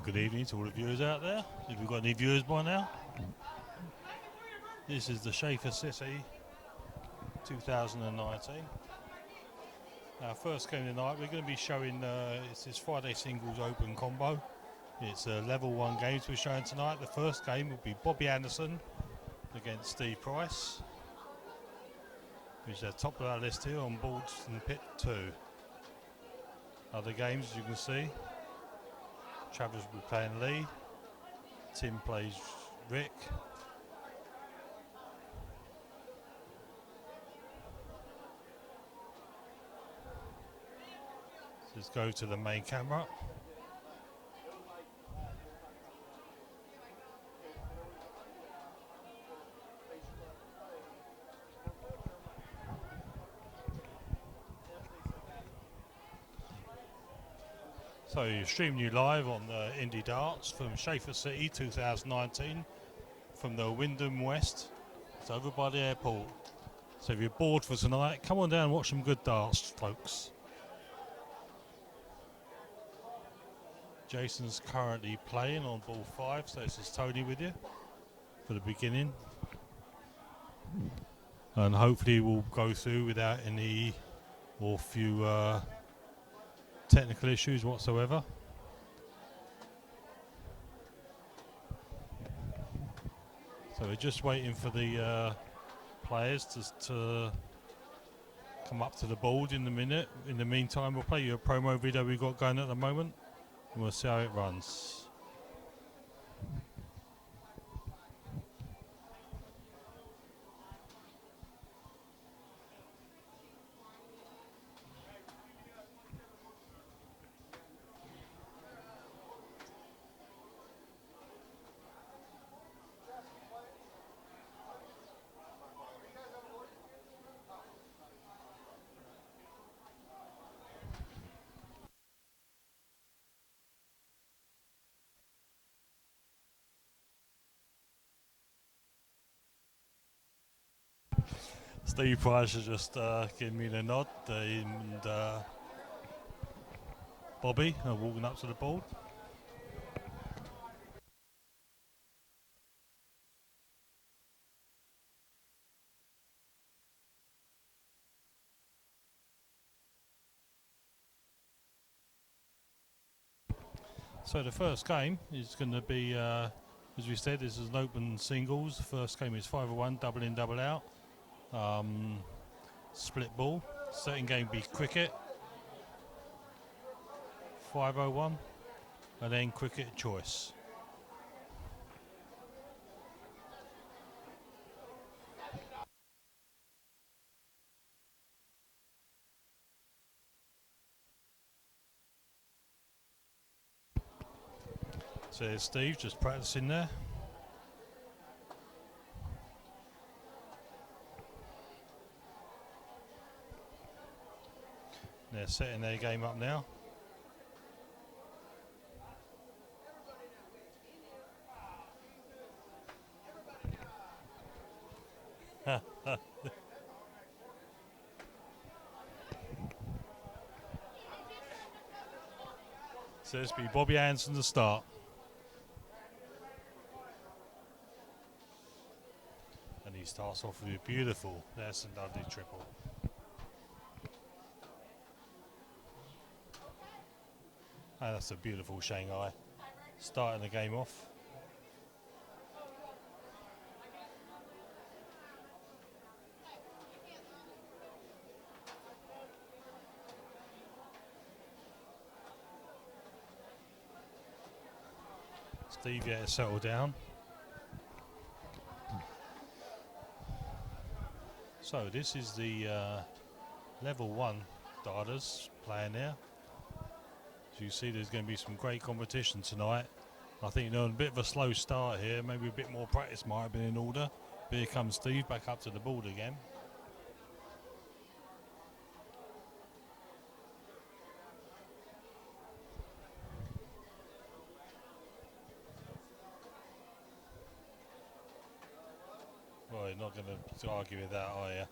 good evening to all the viewers out there. Have we got any viewers by now? This is the Shaffer City 2019. Our first game tonight, we're going to be showing, it's this Friday Singles Open Combo. It's a level 1 games we're showing tonight. The first game will be Bobby Anderson against Steve Price, which is at the top of our list here on boards in pit 2. Other games, as you can see, Travis will be playing Lee, Tim plays Rick, let's go to the main camera. So you're streaming you live on Indie Darts from Shaffer City 2019 from the Wyndham West. It's over by the airport. So if you're bored for tonight, come on down and watch some good darts, folks. Jason's currently playing on ball 5, so this is Tony with you for the beginning. And hopefully we'll go through without any or few technical issues whatsoever. So we're just waiting for the players to come up to the board in a minute. In the meantime, we'll play you a promo video we've got going at the moment, and we'll see how it runs. Steve Price has just given me the nod, and Bobby are walking up to the board. So the first game is going to be, as we said, this is an open singles. The first game is 5-1, double in, double out. Split ball. Second game be cricket, 5-0-1, and then cricket choice. So there's Steve just practicing there. They're setting their game up now. So this will be Bobby Anderson to start. And he starts off with a beautiful, there's a lovely triple. And that's a beautiful Shanghai. Starting the game off. Steve get to settle down. So this is the level 1 darters playing there. As you see, there's going to be some great competition tonight. I think they're on a bit of a slow start here. Maybe a bit more practice might have been in order. But here comes Steve back up to the board again. Well, you're not going to argue with that, are you?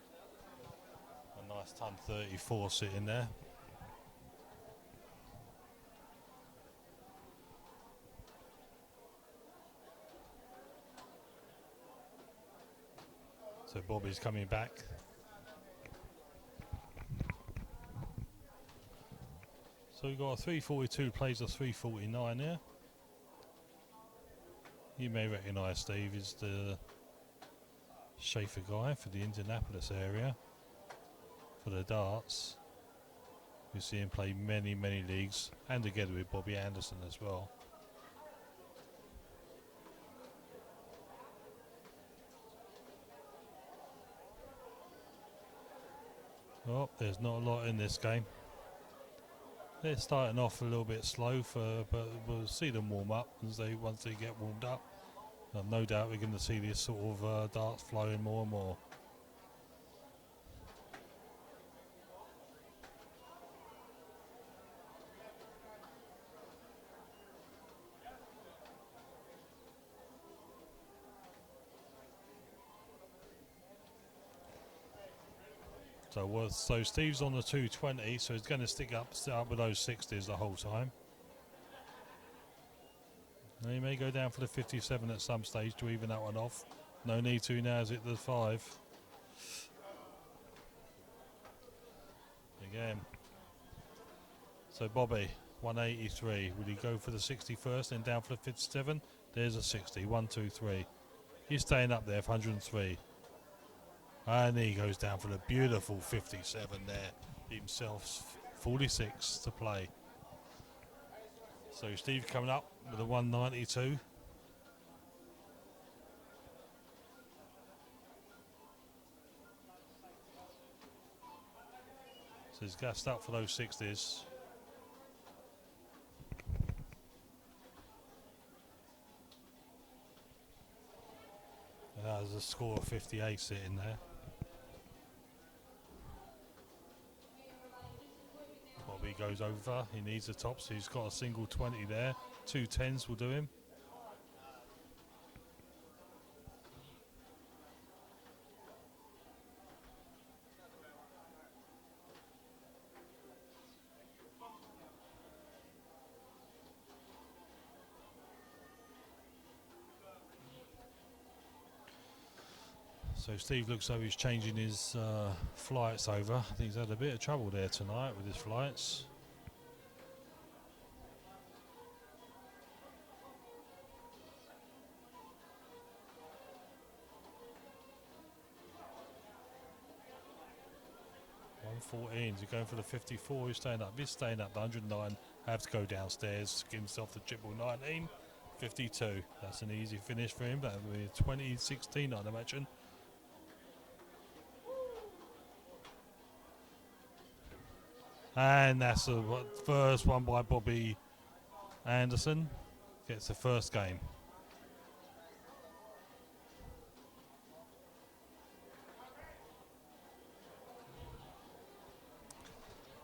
A nice ton 34 sitting there. So Bobby's coming back. So we've got a 342 plays a 349 here. You may recognise Steve is the shaffer guy for the Indianapolis area for the darts. You see him play many leagues, and together with Bobby Anderson as well. Oh, there's not a lot in this game. They're starting off a little bit slow, but we'll see them warm up once they get warmed up. And no doubt we're going to see this sort of darts flowing more and more. So Steve's on the 220, so he's going to stick up with those 60s the whole time. And he may go down for the 57 at some stage to even that one off. No need to now, is it the 5? Again. So Bobby, 183. Will he go for the 60 first, then down for the 57? There's a 60. 1, 2, 3. He's staying up there for 103. And he goes down for the beautiful 57 there. Himself 46 to play. So Steve coming up with a 192. So he's gassed up for those 60s. And there's a score of 58 sitting there. Bobby goes over, he needs the top, so he's got a single 20 there. 2 10s will do him. So Steve looks like he's changing his flights over. I think he's had a bit of trouble there tonight with his flights. He's going for the 54. He's staying up. He's staying up. The 109. Have to go downstairs. Give himself the triple 19. 52. That's an easy finish for him. That will be 2016, I'd imagine. And that's the first one by Bobby Anderson. Gets the first game.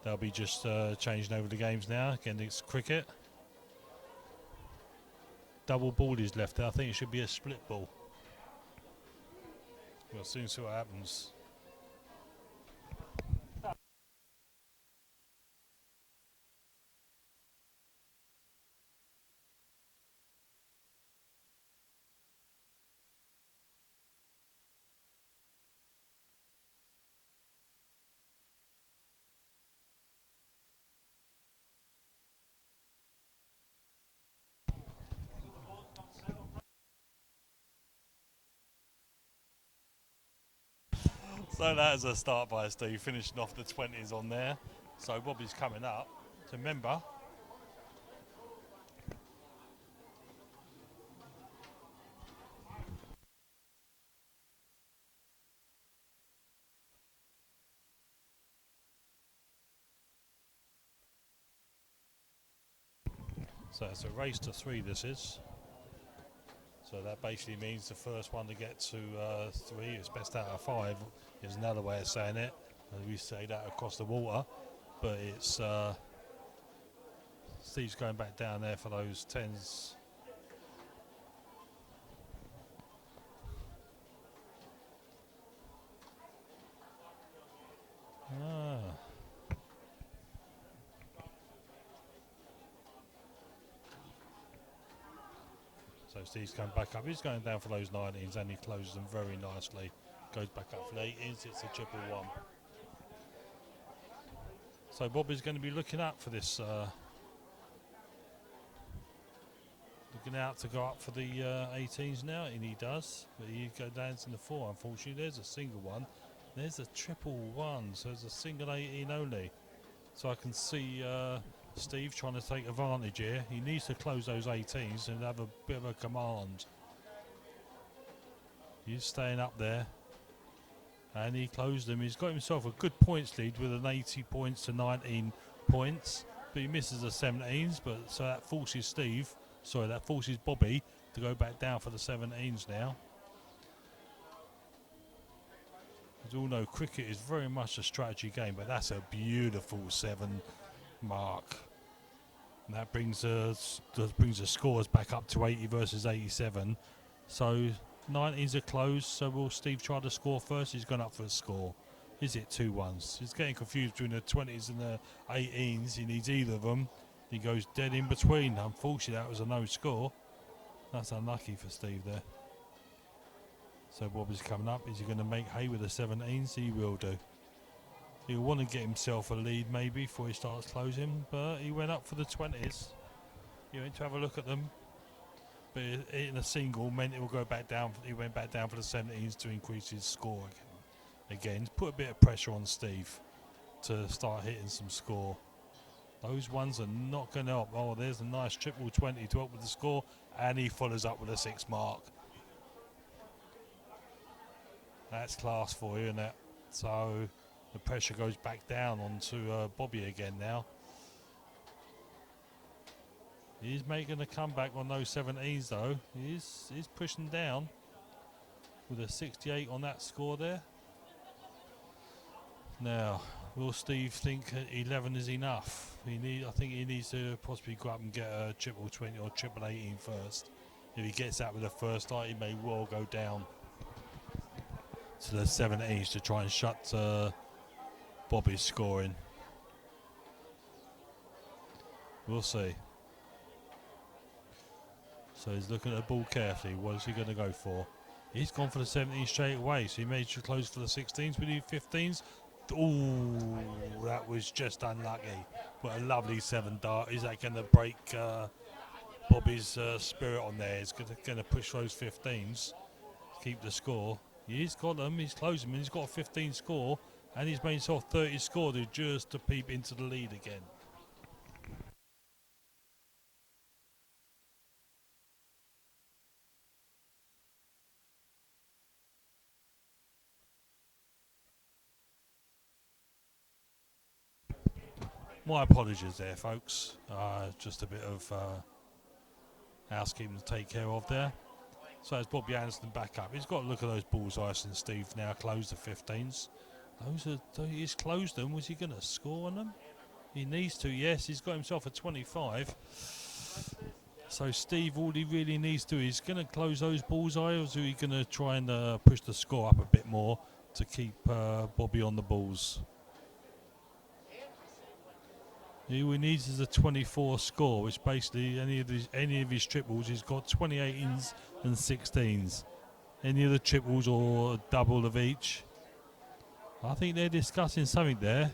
They'll be just changing over the games now. Again, it's cricket. Double ball is left there. I think it should be a split ball. We'll soon see what happens. So that is a start by Steve, finishing off the 20s on there. So Bobby's coming up. So remember, so it's a race to 3 this is. So that basically means the first one to get to 3 is best out of 5 is another way of saying it. And we say that across the water, but it's Steve's going back down there for those 10s. So Steve's coming back up. He's going down for those 19s and he closes them very nicely. goes back up for the 18s. It's a triple one. So Bobby's going to be looking out for this. Looking out to go up for the 18s now, and he does. But he go down to the 4. Unfortunately, there's a single one. There's a triple one. So there's a single 18 only. So I can see Steve trying to take advantage here. He needs to close those 18s and have a bit of a command. He's staying up there. And he closed them. He's got himself a good points lead with an 80 points to 19 points. But he misses the 17s. But so that forces that forces Bobby to go back down for the 17s now. As we all know, cricket is very much a strategy game, but that's a beautiful 7 mark. And that brings the scores back up to 80 versus 87. So 19s are closed, so will Steve try to score first? He's gone up for a score. Is it 2-1s? He's getting confused between the 20s and the 18s. He needs either of them. He goes dead in between. Unfortunately, that was a no score. That's unlucky for Steve there. So Bobby's coming up. Is he going to make hay with the 17s? He will do. He'll want to get himself a lead maybe before he starts closing, but he went up for the 20s. He went to have a look at them. But hitting a single meant it will go back down. He went back down for the 17s to increase his score again. Put a bit of pressure on Steve to start hitting some score. Those ones are not going to help. Oh, there's a nice triple 20 to help with the score, and he follows up with a 6 mark. That's class for you, isn't it? So the pressure goes back down onto Bobby again now. He's making a comeback on those 17s though. He's pushing down with a 68 on that score there. Now, will Steve think 11 is enough? I think he needs to possibly go up and get a triple 20 or triple 18 first. If he gets that with the first light, he may well go down to the 17s to try and shut Bobby's scoring. We'll see. So he's looking at the ball carefully. What is he going to go for? He's gone for the 17s straight away, so he made sure close for the 16s. We need 15s. Ooh, that was just unlucky. But a lovely 7 dart. Is that going to break Bobby's spirit on there? It's going to push those 15s, keep the score. He's got them. He's closing them. He's got a 15 score, and he's made himself 30 score just to peep into the lead again. My apologies there, folks. Just a bit of housekeeping to take care of there. So it's Bobby Anderson back up. He's got to look at those bullseyes, and Steve now closed the 15s. He's closed them. Was he going to score on them? He needs to, yes. He's got himself a 25. So Steve, all he really needs to do is going to close those bullseyes, or is he going to try and push the score up a bit more to keep Bobby on the balls? All he needs is a 24 score, which basically any of his triples, he's got 28s and 16s. Any of the triples or a double of each. I think they're discussing something there.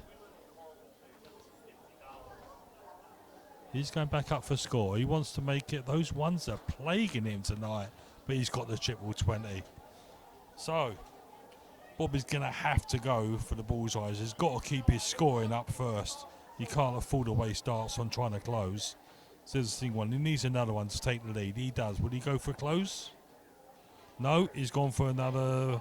He's going back up for score. He wants to make it. Those ones are plaguing him tonight, but he's got the triple 20. So Bobby's going to have to go for the bullseyes. He's got to keep his scoring up first. You can't afford to waste darts on trying to close. So there's the thing one. He needs another one to take the lead. He does. Would he go for a close? No, he's gone for another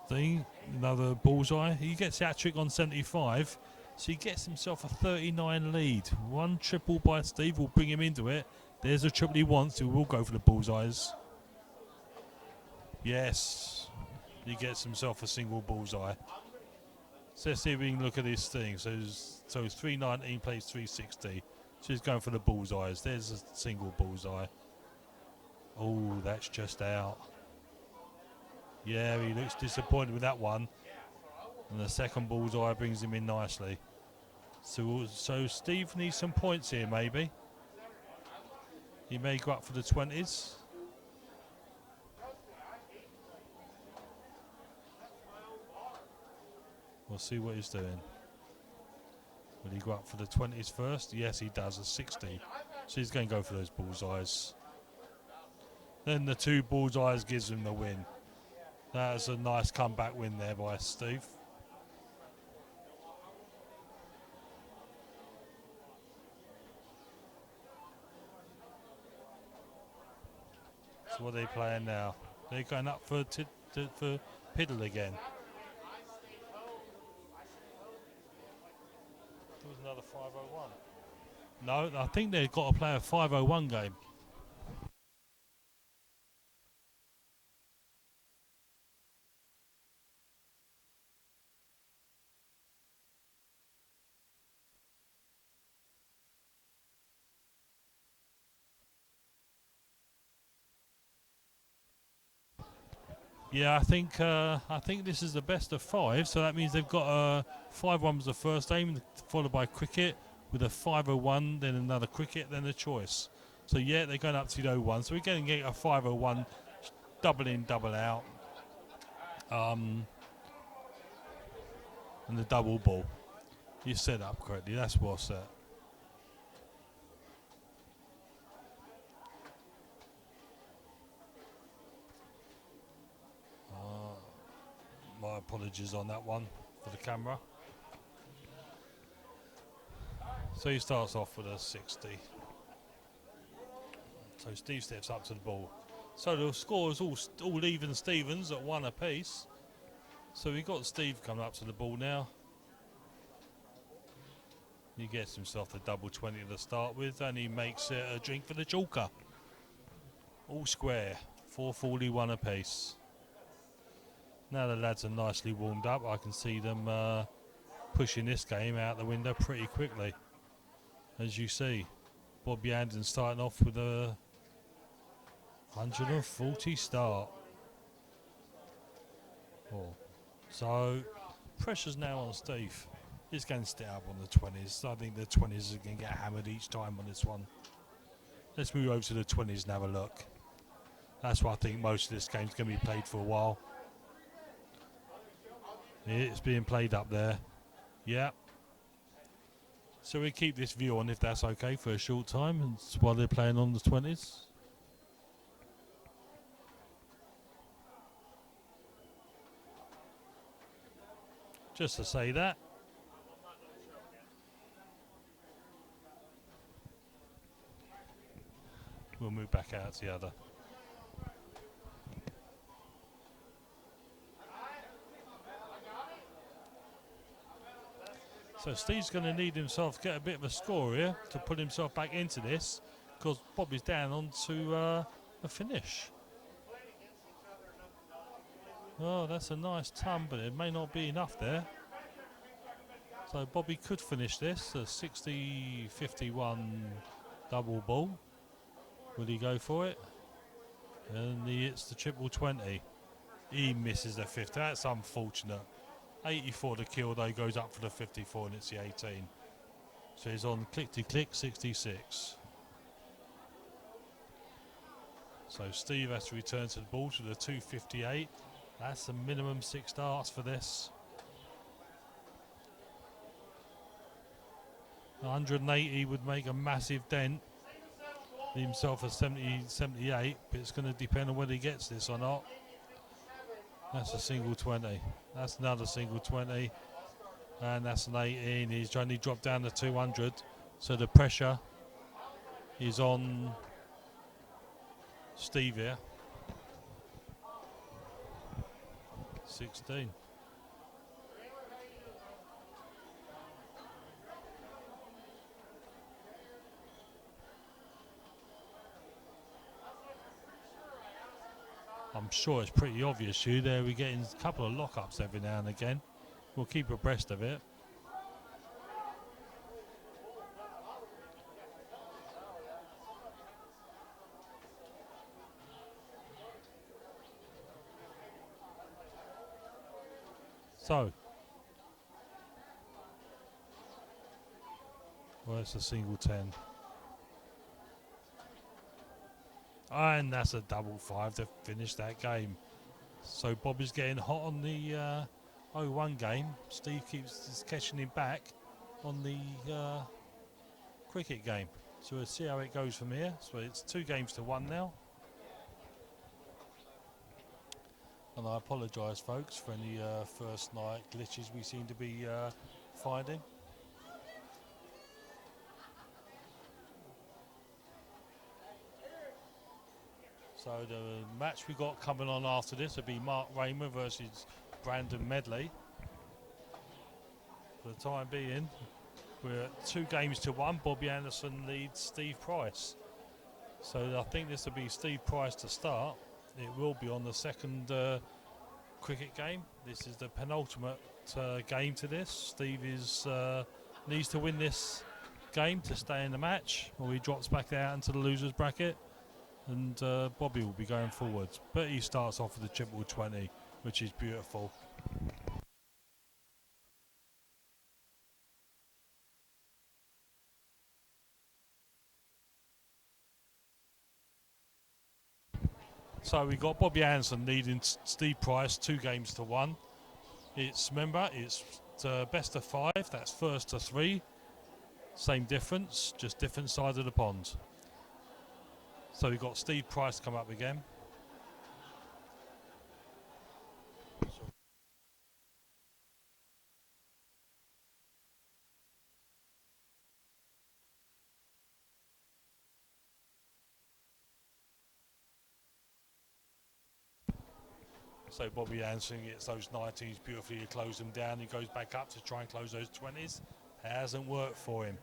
thing, another bullseye. He gets the hat-trick on 75, so he gets himself a 39 lead. One triple by Steve will bring him into it. There's a triple he wants, he will go for the bullseyes. Yes, he gets himself a single bullseye. So let's see if we can look at this thing. So 319 plays 360. So he's going for the bullseyes. There's a single bullseye. Oh, that's just out. Yeah, he looks disappointed with that one. And the second bullseye brings him in nicely. So Steve needs some points here, maybe. He may go up for the 20s. We'll see what he's doing. Will he go up for the 20s first? Yes, he does, a 60. So he's going to go for those bullseyes. Then the 2 bullseyes gives him the win. That's a nice comeback win there by Steve. So what are they playing now? They're going up for Piddle again. There was another 501. No, I think they've got to play a 501 game. Yeah, I think this is the best of 5, so that means they've got 5-1 was the first aim, followed by cricket with a 501, then another cricket, then a choice. So yeah, they're going up to the 01. So we're going to get a 501, double in, double out, and the double ball. You set up correctly. That's well set. My apologies on that one for the camera. So he starts off with a 60. So Steve steps up to the ball. So the score is all even Stevens at 1 apiece. So we got Steve coming up to the ball now. He gets himself the double 20 to start with, and he makes it a drink for the chalker. All square, 441 apiece. Now the lads are nicely warmed up. I can see them pushing this game out the window pretty quickly. As you see, Bobby Anderson starting off with a 140 start. So pressure's now on Steve. He's going to stay up on the 20s. I think the 20s are going to get hammered each time on this one. Let's move over to the 20s and have a look. That's why I think most of this game's going to be played for a while. It's being played up there. Yeah. So we keep this view on if that's okay for a short time and while they're playing on the 20s. Just to say that. We'll move back out to the other. So Steve's going to need himself to get a bit of a score here to put himself back into this, because Bobby's down onto a finish. Oh, that's a nice ton, but it may not be enough there. So Bobby could finish this, a 60-51 double ball. Will he go for it? And he hits the triple 20. He misses the 50. That's unfortunate. 84 to kill though, goes up for the 54 and it's the 18. So he's on click-to-click 66. So Steve has to return to the ball to the 258. That's the minimum 6 starts for this. 180 would make a massive dent. Himself a 78, but it's going to depend on whether he gets this or not. That's a single 20. That's another single 20. And that's an 18. He's trying to drop down to 200. So the pressure is on Steve here. 16. I'm sure it's pretty obvious to you there. We're getting a couple of lockups every now and again. We'll keep abreast of it. So, well, it's a single 10. And that's a double 5 to finish that game. So Bobby's getting hot on the 0-1 game. Steve keeps catching him back on the cricket game. So we'll see how it goes from here. So it's 2-1 now. And I apologise, folks, for any first night glitches we seem to be finding. So the match we got coming on after this will be Remo versus Medley. For the time being, we're at 2-1. Bobby Anderson leads Steve Price. So I think this will be Steve Price to start. It will be on the second cricket game. This is the penultimate game to this. Steve needs to win this game to stay in the match, or he drops back out into the losers bracket. And Bobby will be going forwards, but he starts off with the triple 20, which is beautiful. So we got Bobby Anderson leading Steve Price 2-1. It's best of 5. That's first to 3. Same difference, just different side of the pond. So we've got Steve Price come up again. So Bobby Anderson gets those 19s beautifully, he closes them down, he goes back up to try and close those 20s. It hasn't worked for him.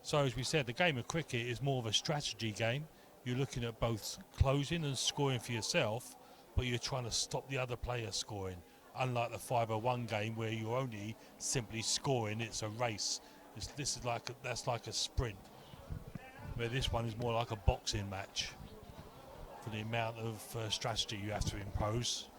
So as we said, the game of cricket is more of a strategy game. You're looking at both closing and scoring for yourself, but you're trying to stop the other player scoring. Unlike the 5-1 game where you're only simply scoring, it's a race. That's like a sprint. Where this one is more like a boxing match for the amount of strategy you have to impose.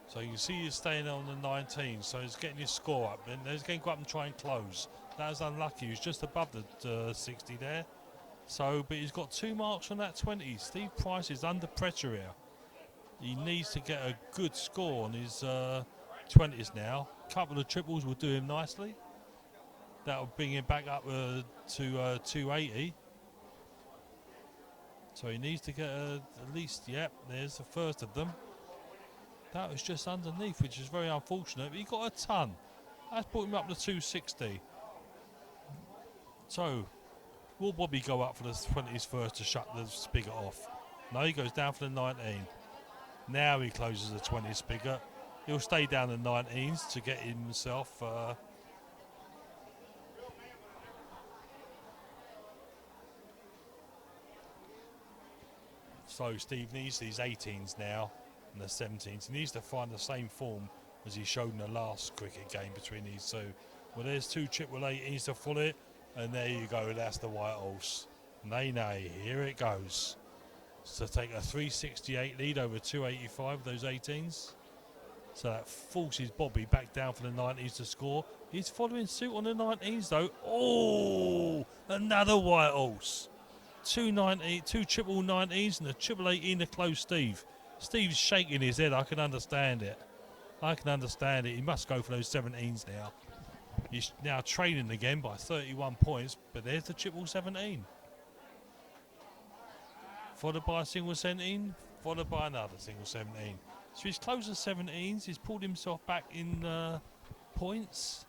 So you can see he's staying on the 19, so he's getting his score up. And he's going to go up and try and close. That was unlucky. He was just above the 60 there. So, but he's got 2 marks on that 20. Steve Price is under pressure here. He needs to get a good score on his 20s now. A couple of triples will do him nicely. That will bring him back up to 280. So he needs to get at least, yep, there's the first of them. That was just underneath, which is very unfortunate. But he got a ton. That's brought him up to 260. So, will Bobby go up for the 20s first to shut the spigot off? No, he goes down for the 19. Now he closes the 20 spigot. He'll stay down the 19s to get himself... So Steve needs these 18s now and the 17s. He needs to find the same form as he showed in the last cricket game between these two. Well, there's 2 triple 18s to full it, and there you go, that's the white horse. Nay, nay, here it goes. So take a 368 lead over 285 those 18s. So that forces Bobby back down for the 90s to score. He's following suit on the 19s though. Oh, another white horse. 2 triple 19s and a triple 18 to close Steve. Steve's shaking his head. I can understand it. He must go for those 17s now. He's now trailing again by 31 points, but there's the triple 17. Followed by a single 17, followed by another single 17. So he's closed the 17s. He's pulled himself back in points.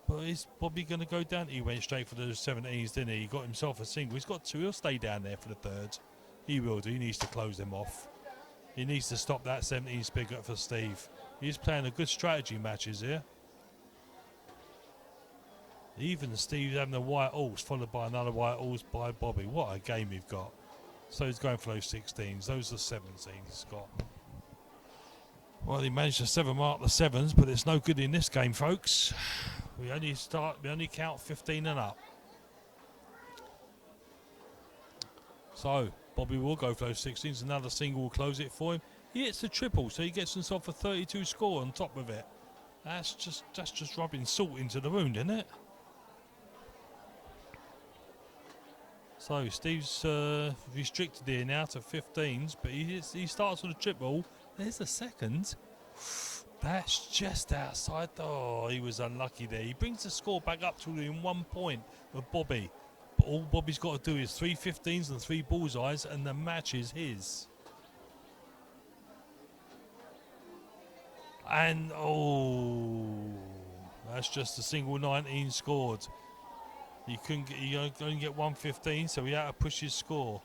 But is Bobby going to go down? He went straight for those 17s, didn't he? He got himself a single. He's got 2. He'll stay down there for the third. He will do. He needs to close them off. He needs to stop that 17 spigot for Steve. He's playing a good strategy matches here. Even Steve's having a white horse, followed by another white horse by Bobby. What a game we've got. So he's going for those 16s. Those are 17s he's got. Well, he managed to 7-mark the 7s, but it's no good in this game, folks. We only count 15 and up. So Bobby will go for those 16s. Another single will close it for him. He hits the triple, so he gets himself a 32 score on top of it. That's just rubbing salt into the wound, isn't it? So Steve's restricted here now to 15s, but he starts on a triple. There's a second. That's just outside. Oh, he was unlucky there. He brings the score back up to within 1 point of Bobby. But all Bobby's got to do is 3 15s and 3 bullseyes, and the match is his. And, that's just a single 19 scored. He only get 115, so he had to push his score.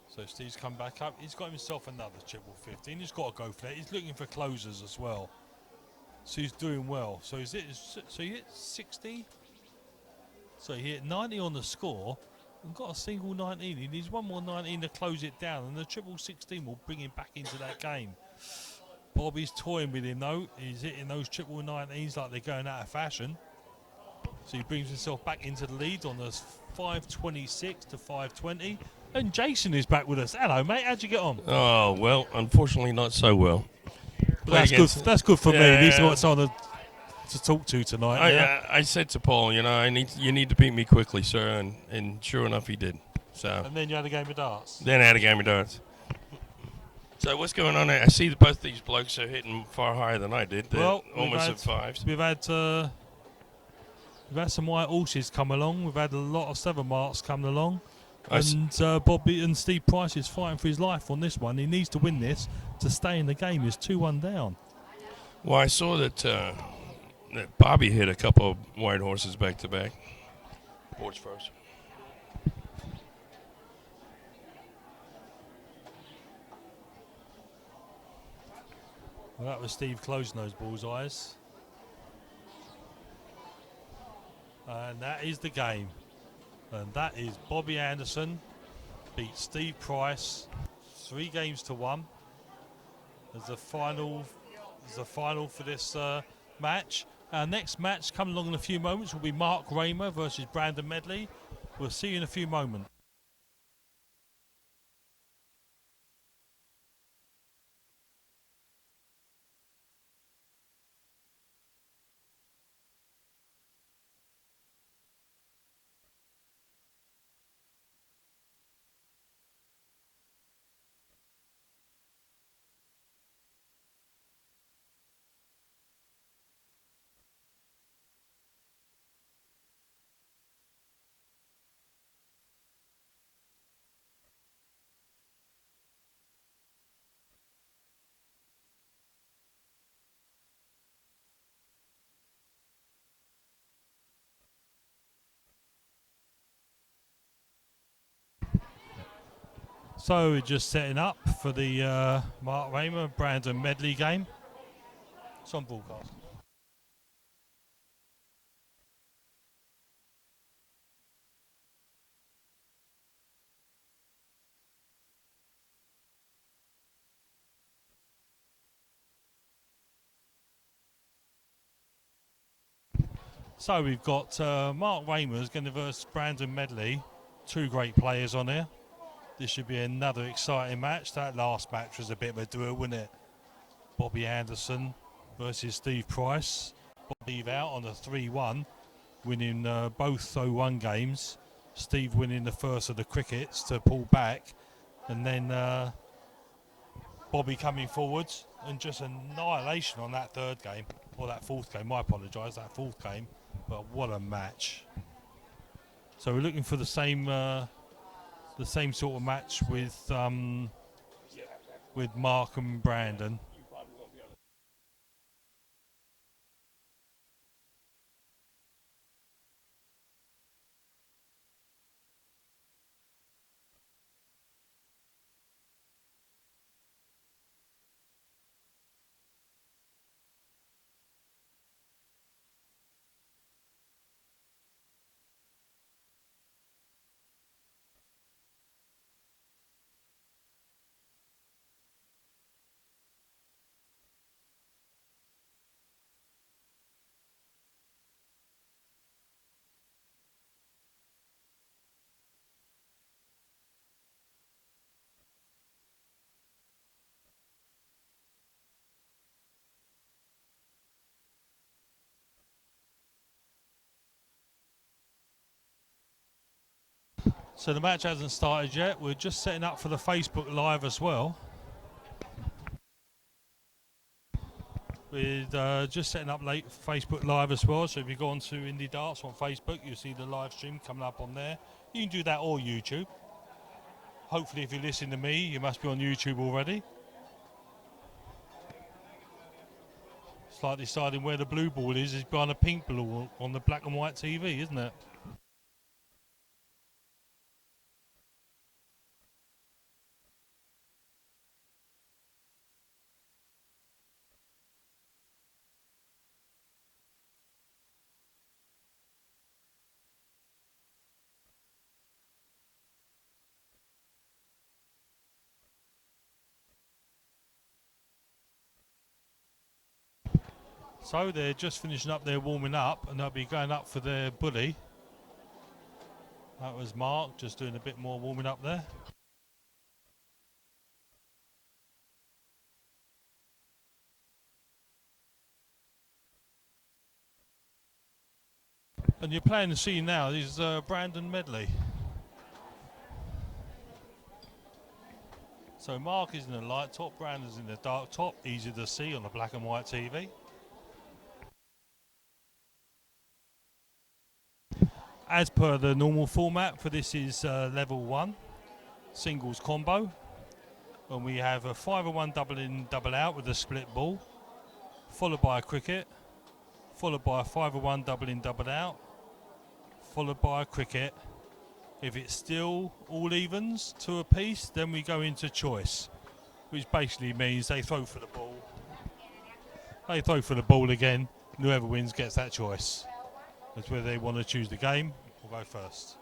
So Steve's come back up. He's got himself another triple 15. He's got to go for that. He's looking for closers as well. So he's doing well. So he hit 60. So he hit 90 on the score and got a single 19. He needs one more 19 to close it down, and the triple 16 will bring him back into that game. Bobby's toying with him though. He's hitting those triple 19s like they're going out of fashion. So he brings himself back into the lead on the 526 to 520. And Jason is back with us. Hello, mate. How'd you get on? Oh, well, unfortunately not so well. But that's good. That's good for me. At least I've got someone to talk to tonight. I said to Paul, you need to beat me quickly, sir, and sure enough, he did. So. And then you had a game of darts. Then I had a game of darts. So what's going on there? I see that both these blokes are hitting far higher than I did. They're almost at fives. We've had some white horses come along. We've had a lot of 7 marks come along. And Bobby and Steve Price is fighting for his life on this one. He needs to win this to stay in the game. He's 2-1 down. Well, I saw that Bobby hit a couple of white horses back to back. Boards first. Well, that was Steve closing those bullseyes. And that is the game. And that is Bobby Anderson beats Steve Price 3 games to 1. There's a final for this match. Our next match coming along in a few moments will be Mark Remo versus Brandon Medley. We'll see you in a few moments. So we're just setting up for the Mark Raymer Brandon Medley game. It's on broadcast. So we've got Mark Raymer's going to versus Brandon Medley. 2 great players on here. This should be another exciting match. That last match was a bit of a duel, wasn't it? Bobby Anderson versus Steve Price. Steve out on a 3-1, winning both 0-1 games. Steve winning the first of the crickets to pull back. And then Bobby coming forwards and just annihilation on that 3rd game. Or that 4th game, I apologise, that 4th game. But what a match. So we're looking for the same sort of match with Mark and Brandon. So the match hasn't started yet. We're just setting up for the Facebook Live as well. We're just setting up late Facebook Live as well. So if you go on to Indie Darts on Facebook, you'll see the live stream coming up on there. You can do that or YouTube. Hopefully if you listen to me, you must be on YouTube already. It's like deciding where the blue ball is behind a pink ball on the black and white TV, isn't it? So they're just finishing up their warming up and they'll be going up for their bully. That was Mark just doing a bit more warming up there. And you're playing the scene now is Brandon Medley. So Mark is in the light top, Brandon's in the dark top, easy to see on the black and white TV. As per the normal format for this is level 1, singles combo. And we have a 5-1 double in, double out with a split ball, followed by a cricket, followed by a 5-1 double in, double out, followed by a cricket. If it's still all evens to a piece, then we go into choice, which basically means they throw for the ball. They throw for the ball again, and whoever wins gets that choice. That's whether they want to choose the game or go first.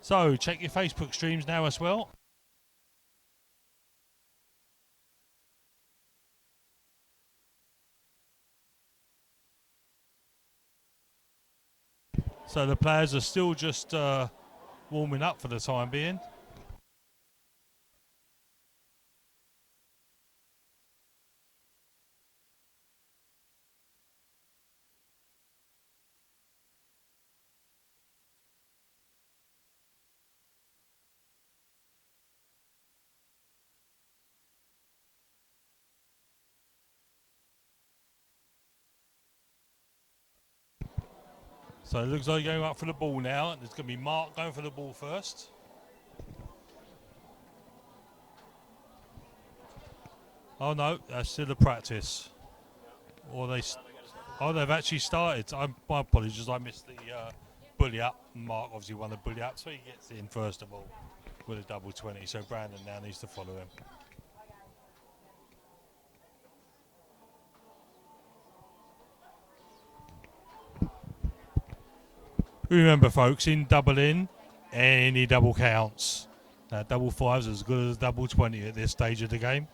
So check your Facebook streams now as well. So the players are still just warming up for the time being. So it looks like you're going up for the ball now. There's going to be Mark going for the ball first. Oh no, that's still a practice. Or they've actually started. My apologies, I missed the bully up. Mark obviously won the bully up, so he gets in first of all with a double 20. So Brandon now needs to follow him. Remember folks, in double in, any double counts. Double 5's as good as double 20 at this stage of the game.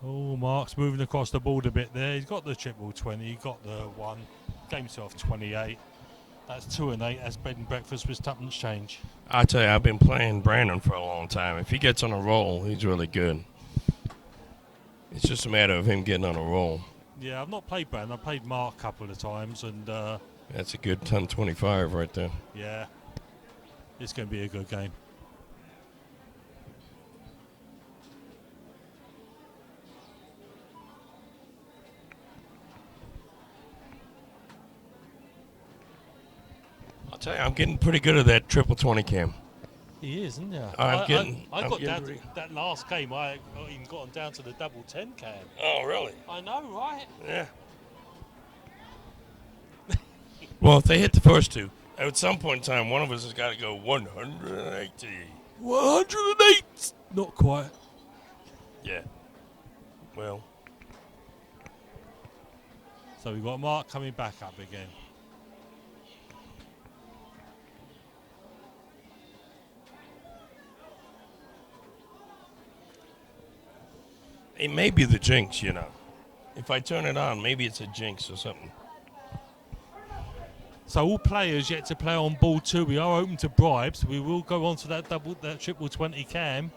Oh, Mark's moving across the board a bit there. He's got the triple 20, he got the 1, gave himself 28. That's 2 and 8. That's bed and breakfast with tuppence change. I tell you, I've been playing Brandon for a long time. If he gets on a roll, he's really good. It's just a matter of him getting on a roll. Yeah, I've not played Brandon. I've played Mark a couple of times, and that's a good 10-25 right there. Yeah, it's going to be a good game. I'll tell you, I'm getting pretty good at that triple 20 cam. He is, isn't he? I got down to that last game. I even got down to the double 10 cam. Oh, really? I know, right? Yeah. Well, if they hit the first two, at some point in time, one of us has got to go 180. 108! Not quite. Yeah. Well. So we've got Mark coming back up again. It may be the jinx, you know. If I turn it on, maybe it's a jinx or something. So all players yet to play on ball 2. We are open to bribes. We will go on to that triple 20 cam.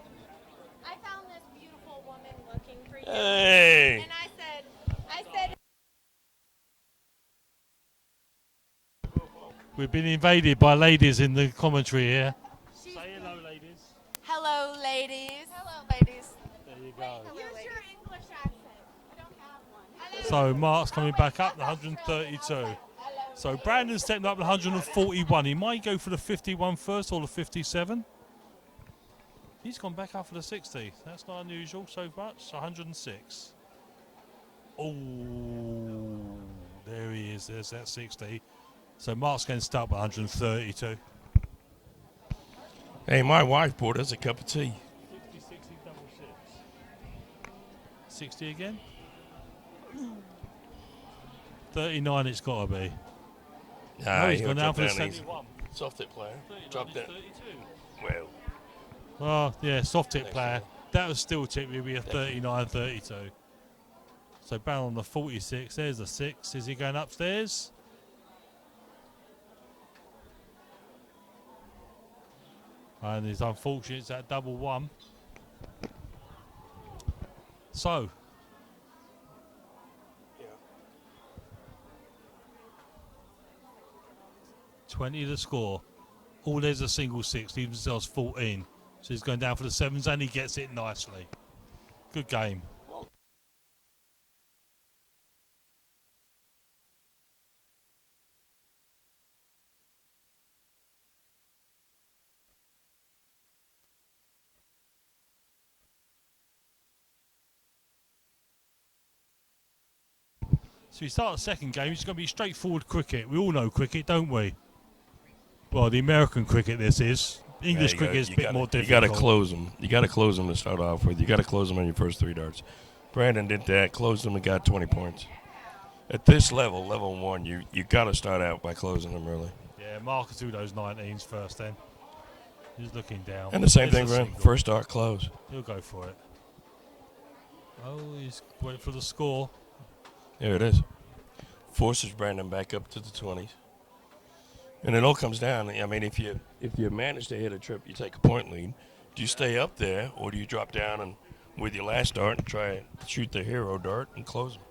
I found this beautiful woman looking for you. Hey! And I said. We've been invaded by ladies in the commentary here. Say hello, ladies. Hello, ladies. Hello, ladies. There you go. Use your English accent. I don't have one. So Mark's coming back up to 132. So Brandon's stepping up to 141. He might go for the 51 first or the 57. He's gone back up for the 60. That's not unusual so much. 106. Oh, there he is. There's that 60. So Mark's going to start with 132. Hey, my wife bought us a cup of tea. 50, 60, double 6. 60 again? 39 it's got to be. Nah, he's gone down for the 71. Soft tip player. 39 Drop is that. 32. Well, Oh, yeah, soft tip Next player. level. That was still tip, will be a 39, 32. So Barrel on the 46. There's the 6. Is he going upstairs? And it's unfortunate it's that double 1. So, yeah. 20 to score. All there's a single 6, leaves themselves 14. So he's going down for the 7s and he gets it nicely. Good game. So we start the second game. It's going to be straightforward cricket. We all know cricket, don't we? Well, the American cricket this is. English cricket is a bit more difficult. You got to close them. You got to close them to start off with. You got to close them on your first 3 darts. Brandon did that, closed them and got 20 points. At this level, level 1, you got to start out by closing them early. Yeah, Mark will do those 19s first then. He's looking down. And the same There's thing a for him. single. First dart, close. He'll go for it. Oh, he's waiting for the score. There it is. Forces Brandon back up to the 20s. And it all comes down. I mean, if you manage to hit a trip, you take a point lead. Do you stay up there, or do you drop down and with your last dart and try to shoot the hero dart and close them?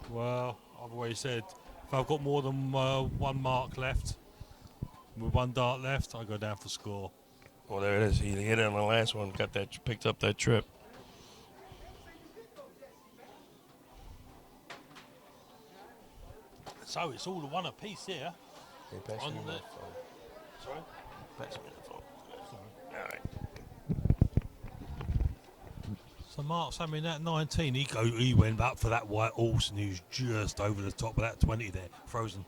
Well, I've always said if I've got more than 1 mark left, with 1 dart left, I go down for score. Well, there it is. He hit it on the last one, picked up that trip. So it's all the 1 apiece here. Hey, pass On me the- the phone. Sorry? Pass me the phone. All right. So Mark's having that 19. He went up for that white horse and he was just over the top of that 20 there, frozen.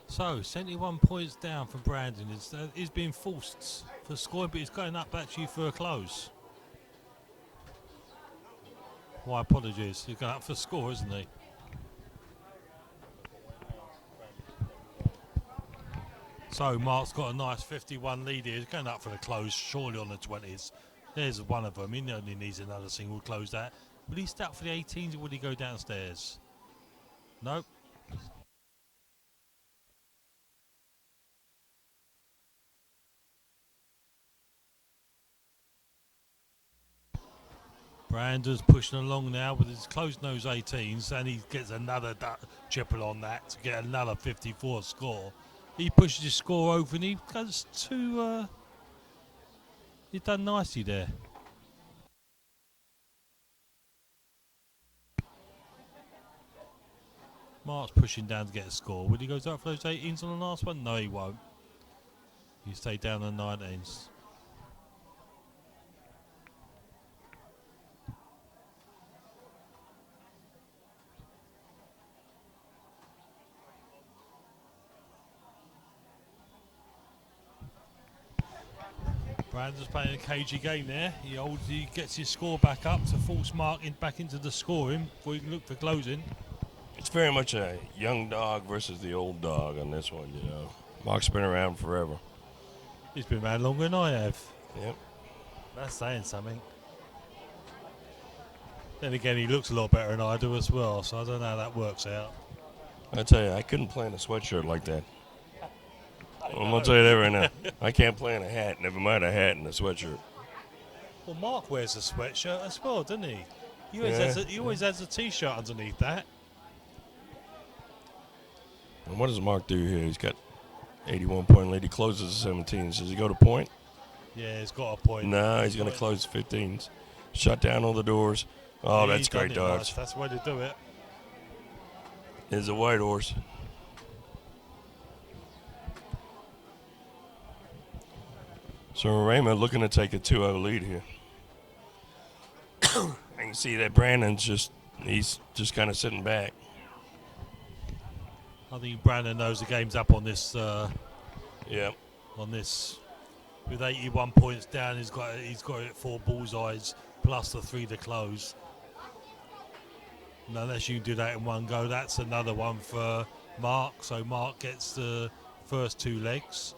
So 71 points down for Brandon. He's been forced for scoring, but he's going up actually for a close. My apologies. He's going up for score, isn't he? So Mark's got a nice 51 lead here. He's going up for the close, surely on the 20s. There's one of them. He only needs another single to close that. Will he start for the 18s or would he go downstairs? Nope. Brandon's pushing along now with his closed nose 18s and he gets another triple on that to get another 54 score. He pushes his score over and he goes to... he's done nicely there. Mark's pushing down to get a score. Will he go up for those 18s on the last one? No, he won't. He stay down on 19s. Brandon's playing a cagey game there. He gets his score back up to force Mark back into the scoring before he can look for closing. It's very much a young dog versus the old dog on this one, you know. Mark's been around forever. He's been around longer than I have. Yep. That's saying something. Then again, he looks a lot better than I do as well, so I don't know how that works out. I tell you, I couldn't play in a sweatshirt like that. I'm gonna tell you that right now. I can't play in a hat. Never mind a hat and a sweatshirt. Well, Mark wears a sweatshirt as well, doesn't he? He always has a t-shirt underneath that. And what does Mark do here? He's got 81-point lead. He closes at 17. Does he go to point? Yeah, he's got a point. No, he's going to close 15s. Shut down all the doors. Oh, Yeah, that's he's done great it dodge. nice. That's the way to do it. There's a white horse. So Remo looking to take a 2-0 lead here. I can see that Brandon's he's just kind of sitting back. I think Brandon knows the game's up on this. Yeah. On this, with 81 points down, he's got it 4 bullseyes plus the 3 to close. And unless you can do that in one go, that's another one for Mark. So Mark gets the first 2 legs.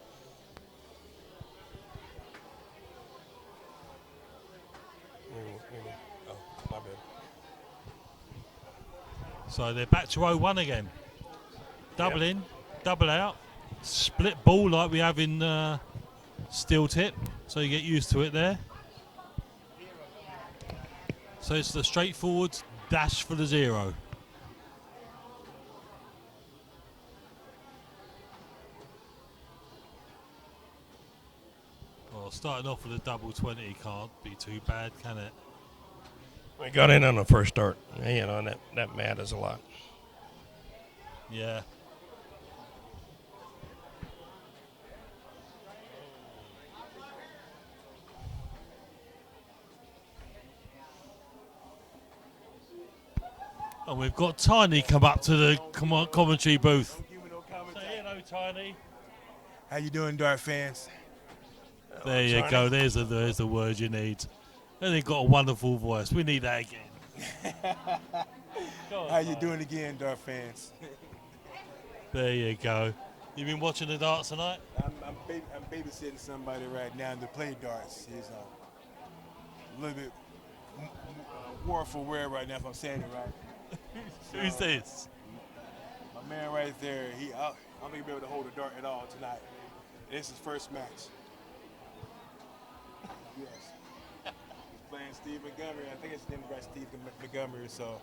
Oh, my bad. So they're back to 0-1 again. Double in, double out, split ball like we have in steel tip. So you get used to it there. So it's the straightforward dash for the 0. Well, starting off with a double 20 can't be too bad, can it? We got in on the first start. You know, and that matters a lot. Yeah. And we've got Tiny come up to the commentary booth. Say hello, Tiny. How you doing, Dart fans? There you go. There's the word you need. And they've got a wonderful voice. We need that again. Go on, How you Tiny. doing again, Dart fans? There you go. You been watching the darts tonight? I'm babysitting somebody right now to play darts. He's a little bit war for wear right now, if I'm saying it right. Who's this? My man right there, I don't think he'll be able to hold a dart at all tonight. This is his first match. Yes. He's playing Steve Montgomery. I think his name is right, Steve Montgomery, so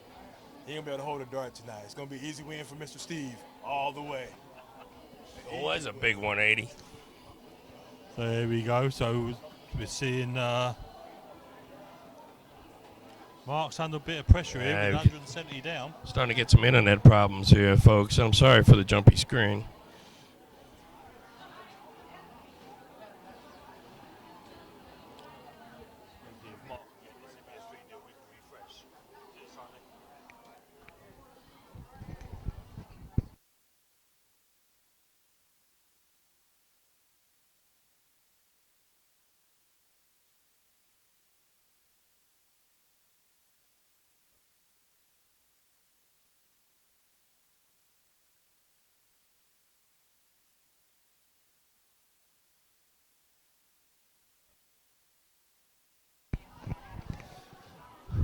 he ain't gonna be able to hold a dart tonight. It's gonna be an easy win for Mr. Steve all the way. It was a big 180. So there we go. So we're seeing Mark's under a bit of pressure here with 170 down. Starting to get some internet problems here, folks. I'm sorry for the jumpy screen.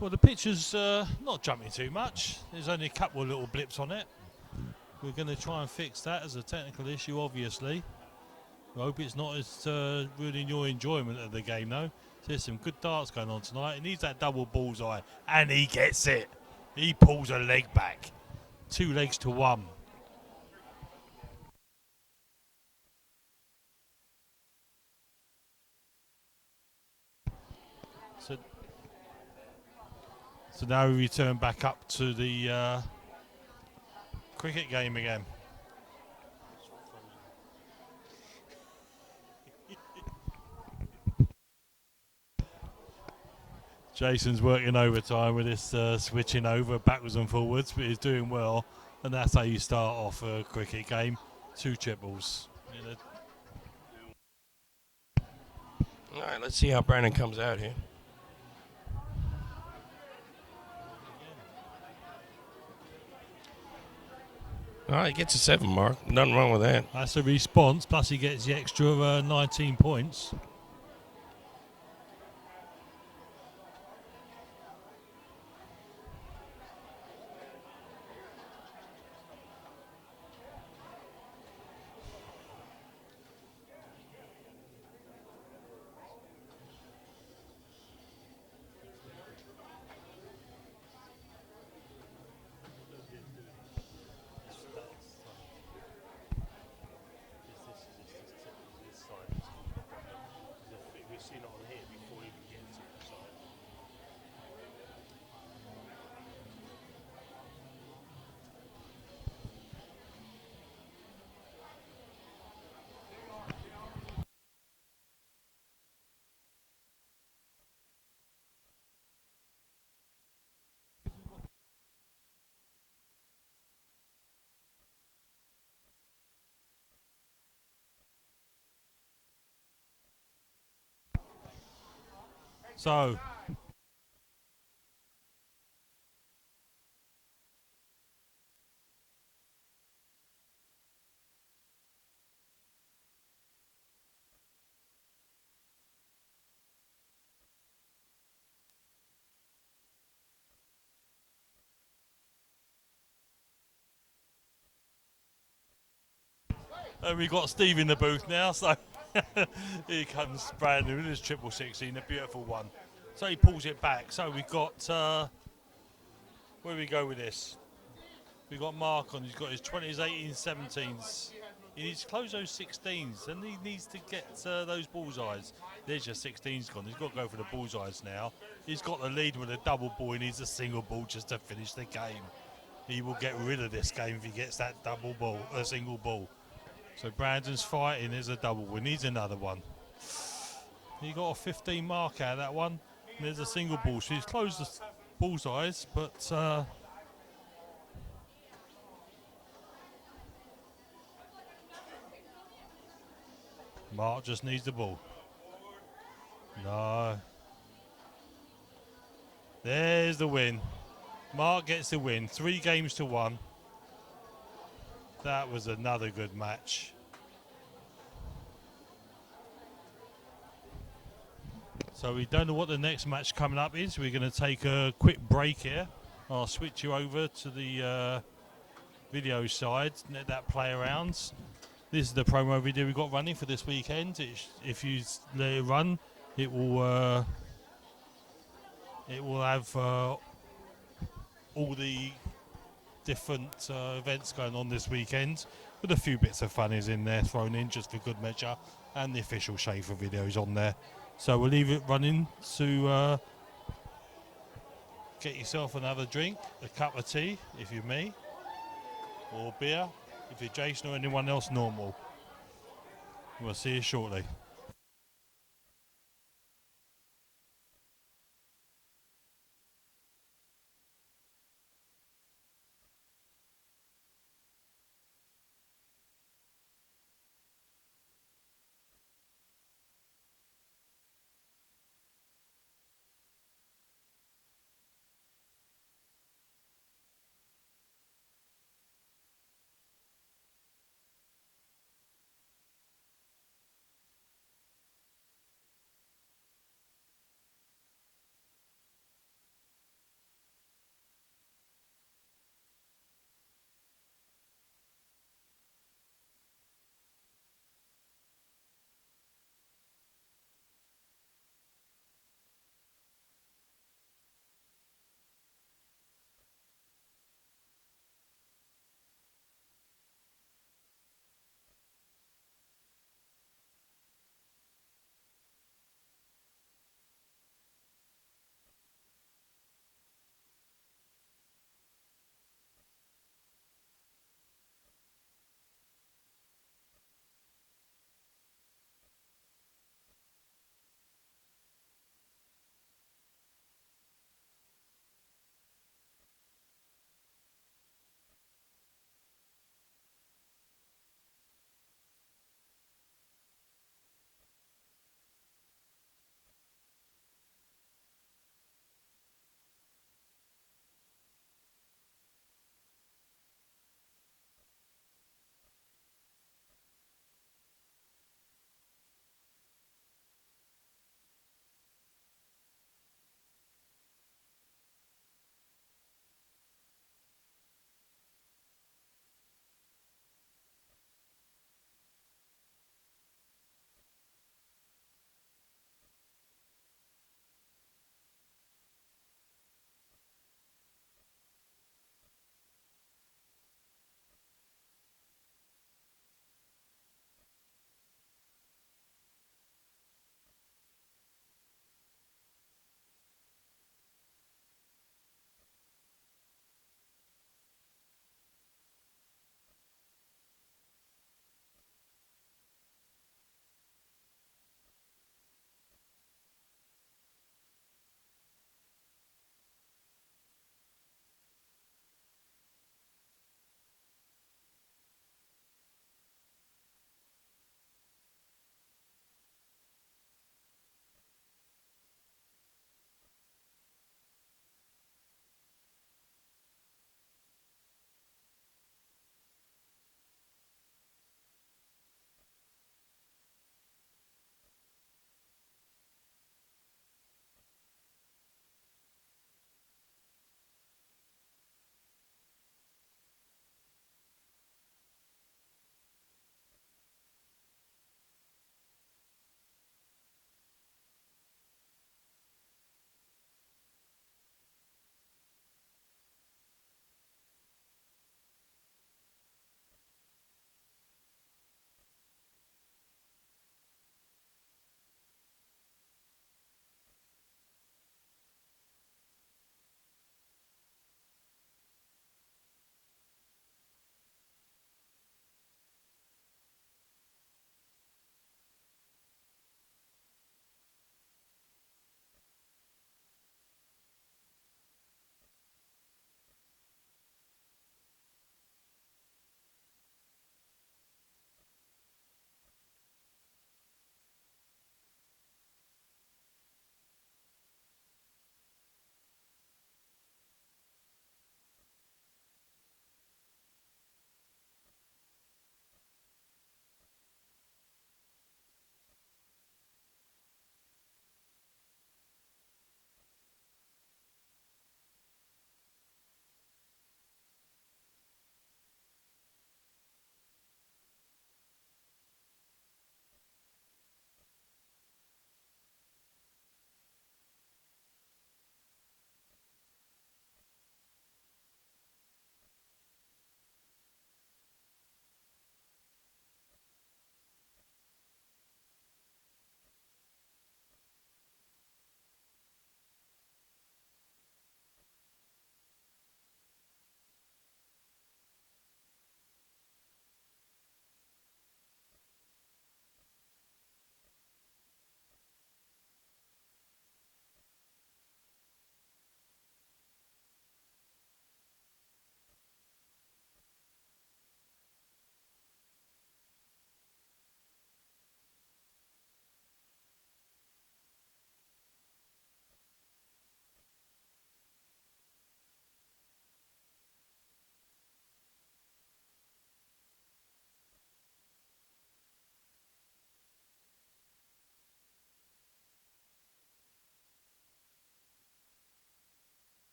Well, the picture's not jumping too much. There's only a couple of little blips on it. We're going to try and fix that as a technical issue, obviously. I hope it's not as ruining your enjoyment of the game, though. There's some good darts going on tonight. He needs that double bullseye, and he gets it. He pulls a leg back. 2 legs to 1. So now we return back up to the cricket game again. Jason's working overtime with this switching over backwards and forwards, but he's doing well. And that's how you start off a cricket game. 2 triples. All right, let's see how Brandon comes out here. All right, he gets a 7 mark. Nothing wrong with that. That's a response, plus he gets the extra 19 points. So we got Steve in the booth now, so here comes Brandon with his 666, a beautiful one. So he pulls it back. So we've got, where do we go with this? We've got Mark on, he's got his 20s, 18s, 17s. He needs to close those 16s, and he needs to get those bullseyes. There's your 16s gone. He's got to go for the bullseyes now. He's got the lead with a double ball. He needs a single ball just to finish the game. He will get rid of this game if he gets that double ball, a single ball. So Brandon's fighting. There's a double. We needs another one. He got a 15 mark out of that one. And there's a single ball. So he's closed the bullseyes, but Mark just needs the ball. No. There's the win. Mark gets the win. 3 games to 1. That was another good match. So we don't know what the next match coming up is. We're going to take a quick break here. I'll switch you over to the video side, let that play around. This is the promo video we've got running for this weekend. If you let it run, it will have all the different events going on this weekend, with a few bits of funnies in there thrown in just for good measure, and the official shaffer videos on there. So we'll leave it running to get yourself another drink, a cup of tea if you're me, or beer if you're Jason or anyone else normal. We'll see you shortly.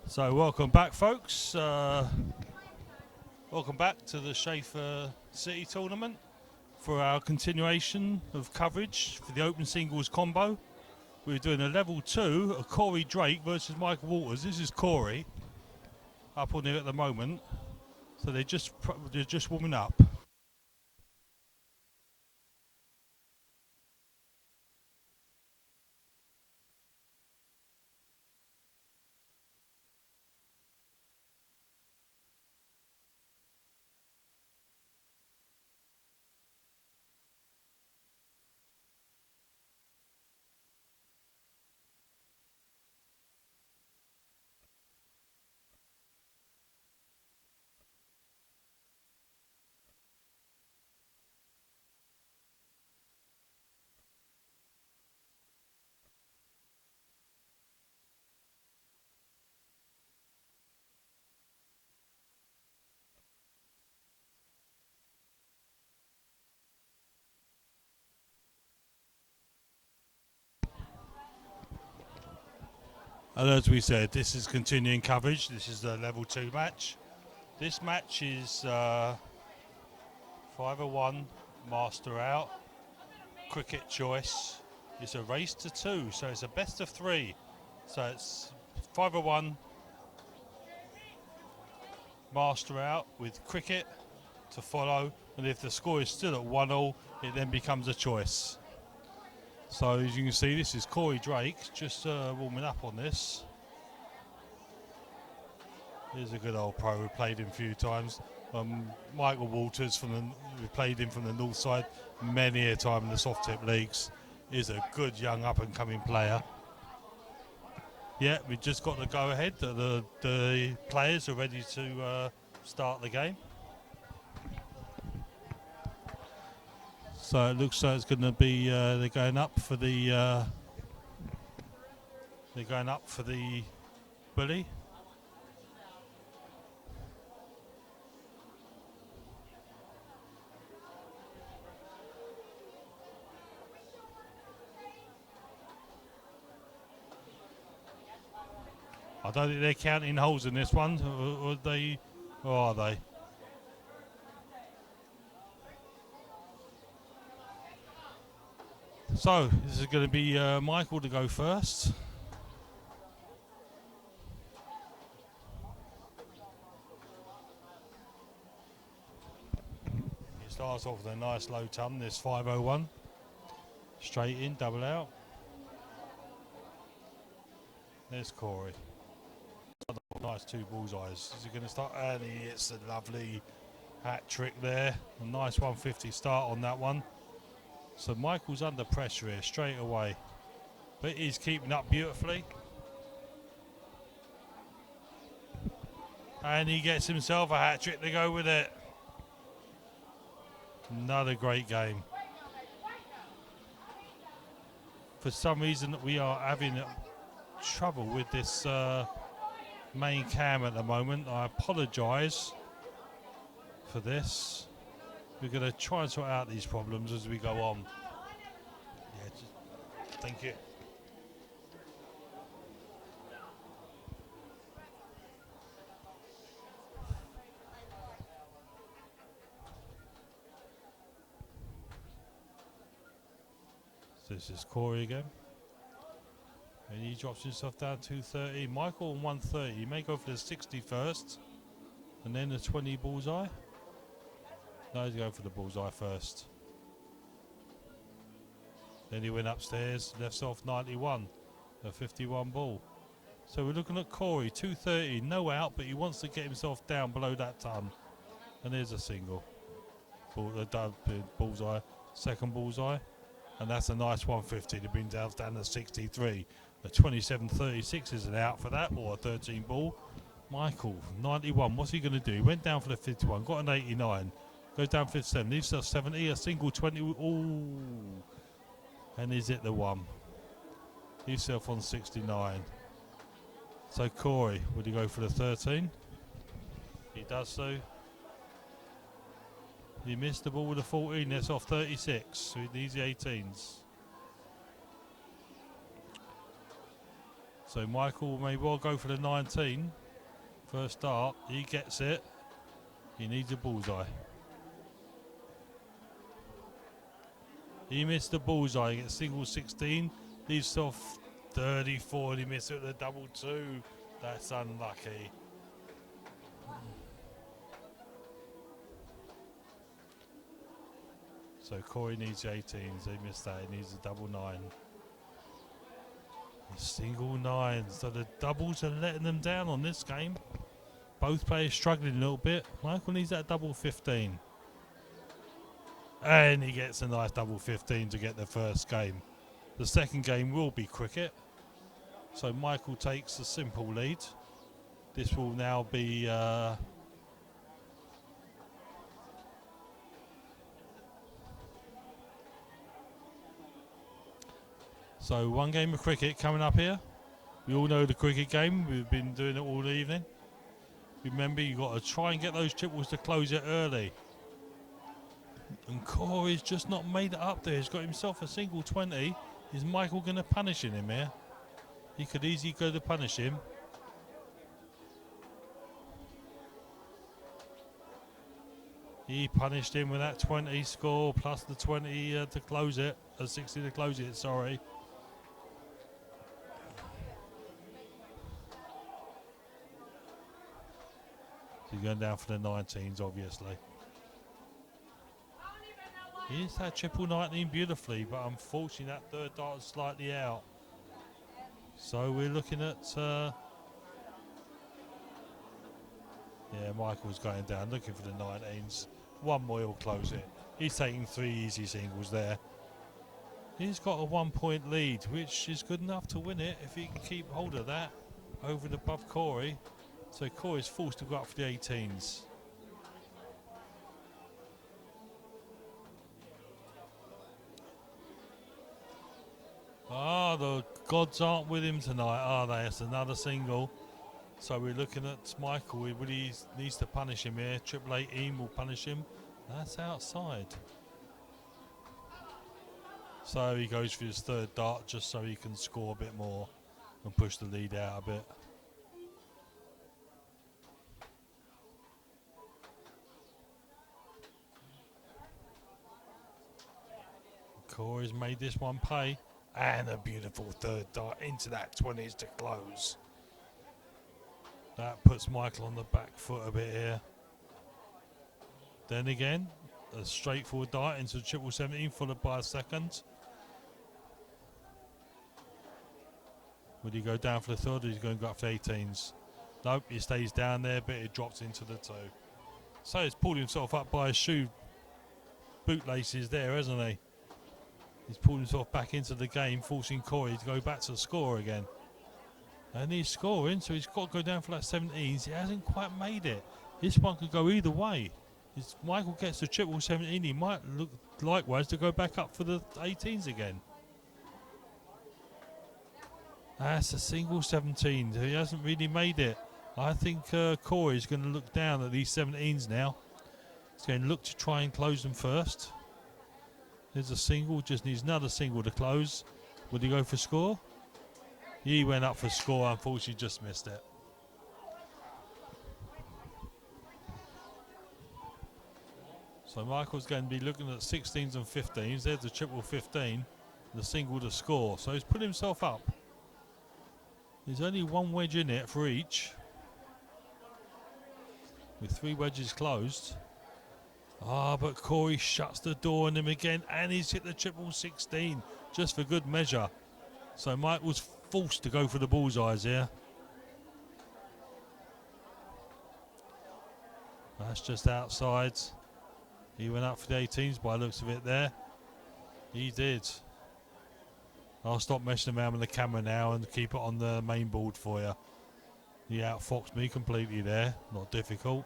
So welcome back, folks. Welcome back to the Shaffer City Tournament for our continuation of coverage for the open singles combo. We're doing a level 2 of Corey Drake versus Michael Walters. This is Corey up on here at the moment. So they're just warming up. And as we said, this is continuing coverage. This is the level 2 match. This match is 501 master out, cricket choice. It's a race to 2, so it's a best of 3. So it's 501 master out with cricket to follow, and if the score is still at 1-all, it then becomes a choice. So as you can see, this is Corey Drake just warming up on this. He's a good old pro. We played him a few times. Michael Walters, we played him from the north side many a time in the soft tip leagues. He's a good young up and coming player. Yeah, we just got the go ahead. The players are ready to start the game. So it looks like it's going to be they're going up for the bully. I don't think they're counting holes in this one, or are they? So this is going to be Michael to go first. He starts off with a nice low ton. This 501, straight in, double out. There's Corey. Nice 2 bullseyes. Is he going to start? And he hits a lovely hat trick there. A nice 150 start on that one. So Michael's under pressure here straight away, but he's keeping up beautifully. And he gets himself a hat trick to go with it. Another great game. For some reason we are having trouble with this main cam at the moment. I apologise for this. We're going to try and sort out these problems as we go on. Yeah, thank you. So this is Corey again. And he drops himself down 230. Michael on 130. He may go for the 60 first and then the 20 bullseye. No, he's going for the bullseye first. Then he went upstairs, left off 91, a 51 ball. So we're looking at Corey, 230, no out, but he wants to get himself down below that ton. And there's a single. Bullseye, second bullseye. And that's a nice 150 to bring down to 63. A 27.36 is an out for that, or a 13 ball. Michael, 91, what's he going to do? He went down for the 51, got an 89. Goes down 57, leaves us 70, a single 20. Ooh. And is it the one? Leaves himself on 69. So Corey, would he go for the 13? He does so. He missed the ball with a 14, that's off 36. So he needs the 18s. So Michael may well go for the 19. First dart, he gets it. He needs a bullseye. He missed the bullseye, gets single 16, leaves off 34, and he missed it with a double 2. That's unlucky. So Corey needs the 18s, they missed that, he needs a double 9. A single 9, so the doubles are letting them down on this game. Both players struggling a little bit. Michael needs that double 15. And he gets a nice double 15 to get the first game. The second game will be cricket. So Michael takes a simple lead. This will now be so one game of cricket coming up here. We all know the cricket game. We've been doing it all evening. Remember, you've got to try and get those triples to close it early. And Corey's just not made it up there. He's got himself a single 20. Is Michael going to punish him here? He could easily go to punish him. He punished him with that 20 score plus the 20 to close it. 60 to close it, sorry. So he's going down for the 19s, obviously. He hits that triple 19 beautifully, but unfortunately that third dart is slightly out. So we're looking at... yeah, Michael's going down, looking for the 19s. One more, he'll close it. He's taking 3 easy singles there. He's got a 1 point lead, which is good enough to win it if he can keep hold of that over and above Corey. So Corey's forced to go up for the 18s. Ah, the gods aren't with him tonight, are they? It's another single. So we're looking at Michael. He really needs to punish him here. Triple 18 will punish him. That's outside. So he goes for his third dart just so he can score a bit more and push the lead out a bit. Corey's made this one pay. And a beautiful third dart into that 20s to close. That puts Michael on the back foot a bit here. Then again, a straightforward dart into the triple 17 followed by a second. Would he go down for the third or is he going to go up for 18s? Nope, he stays down there, but it drops into the 2. So he's pulled himself up by his shoe bootlaces there, hasn't he? He's pulled himself back into the game, forcing Corey to go back to the score again. And he's scoring, so he's got to go down for that 17s. He hasn't quite made it. This one could go either way. If Michael gets the triple 17, he might look likewise to go back up for the 18s again. That's a single 17. He hasn't really made it. I think Corey's going to look down at these 17s now. He's going to look to try and close them first. There's a single, just needs another single to close. Would he go for score? He went up for score, unfortunately just missed it. So Michael's going to be looking at 16s and 15s. There's the triple 15, the single to score. So he's put himself up. There's only one wedge in it for each, with 3 wedges closed. Ah, but Corey shuts the door on him again, and he's hit the triple 16 just for good measure. So Michael's forced to go for the bullseyes here. That's just outside. He went up for the 18s by the looks of it there. He did. I'll stop messing around with the camera now and keep it on the main board for you. He outfoxed me completely there. Not difficult.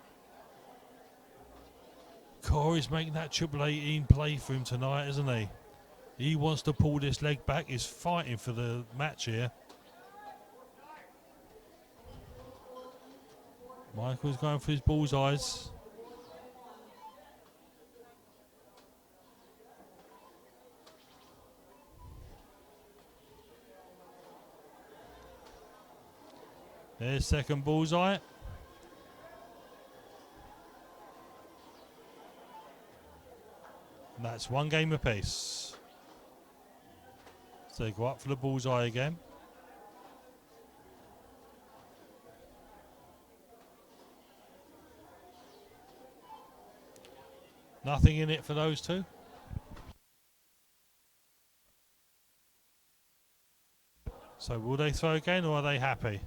Corey's making that triple 18 play for him tonight, isn't he? He wants to pull this leg back. He's fighting for the match here. Michael's going for his bullseyes. There's second bullseye. And that's one game apiece. So they go up for the bullseye again. Nothing in it for those two. So will they throw again or are they happy?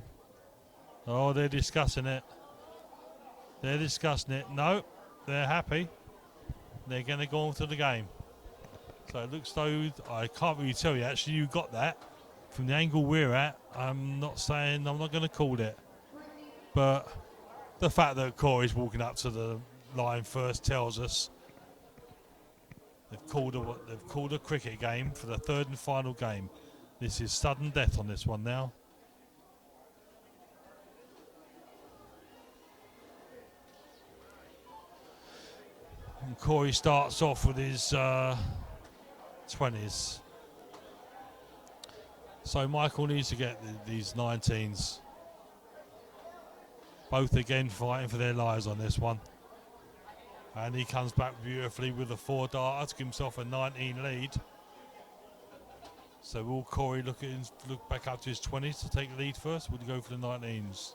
Oh, they're discussing it. They're discussing it. No, they're happy. They're going to go on to the game. So it looks though, I can't really tell you. Actually, you got that from the angle we're at. I'm not saying, I'm not going to call it. But the fact that Corey's walking up to the line first tells us they've called a cricket game for the third and final game. This is sudden death on this one now. And Corey starts off with his 20s. So Michael needs to get these 19s. Both again fighting for their lives on this one. And he comes back beautifully with a 4-darter to give himself a 19 lead. So will Corey look back up to his 20s to take the lead first? Will he go for the 19s?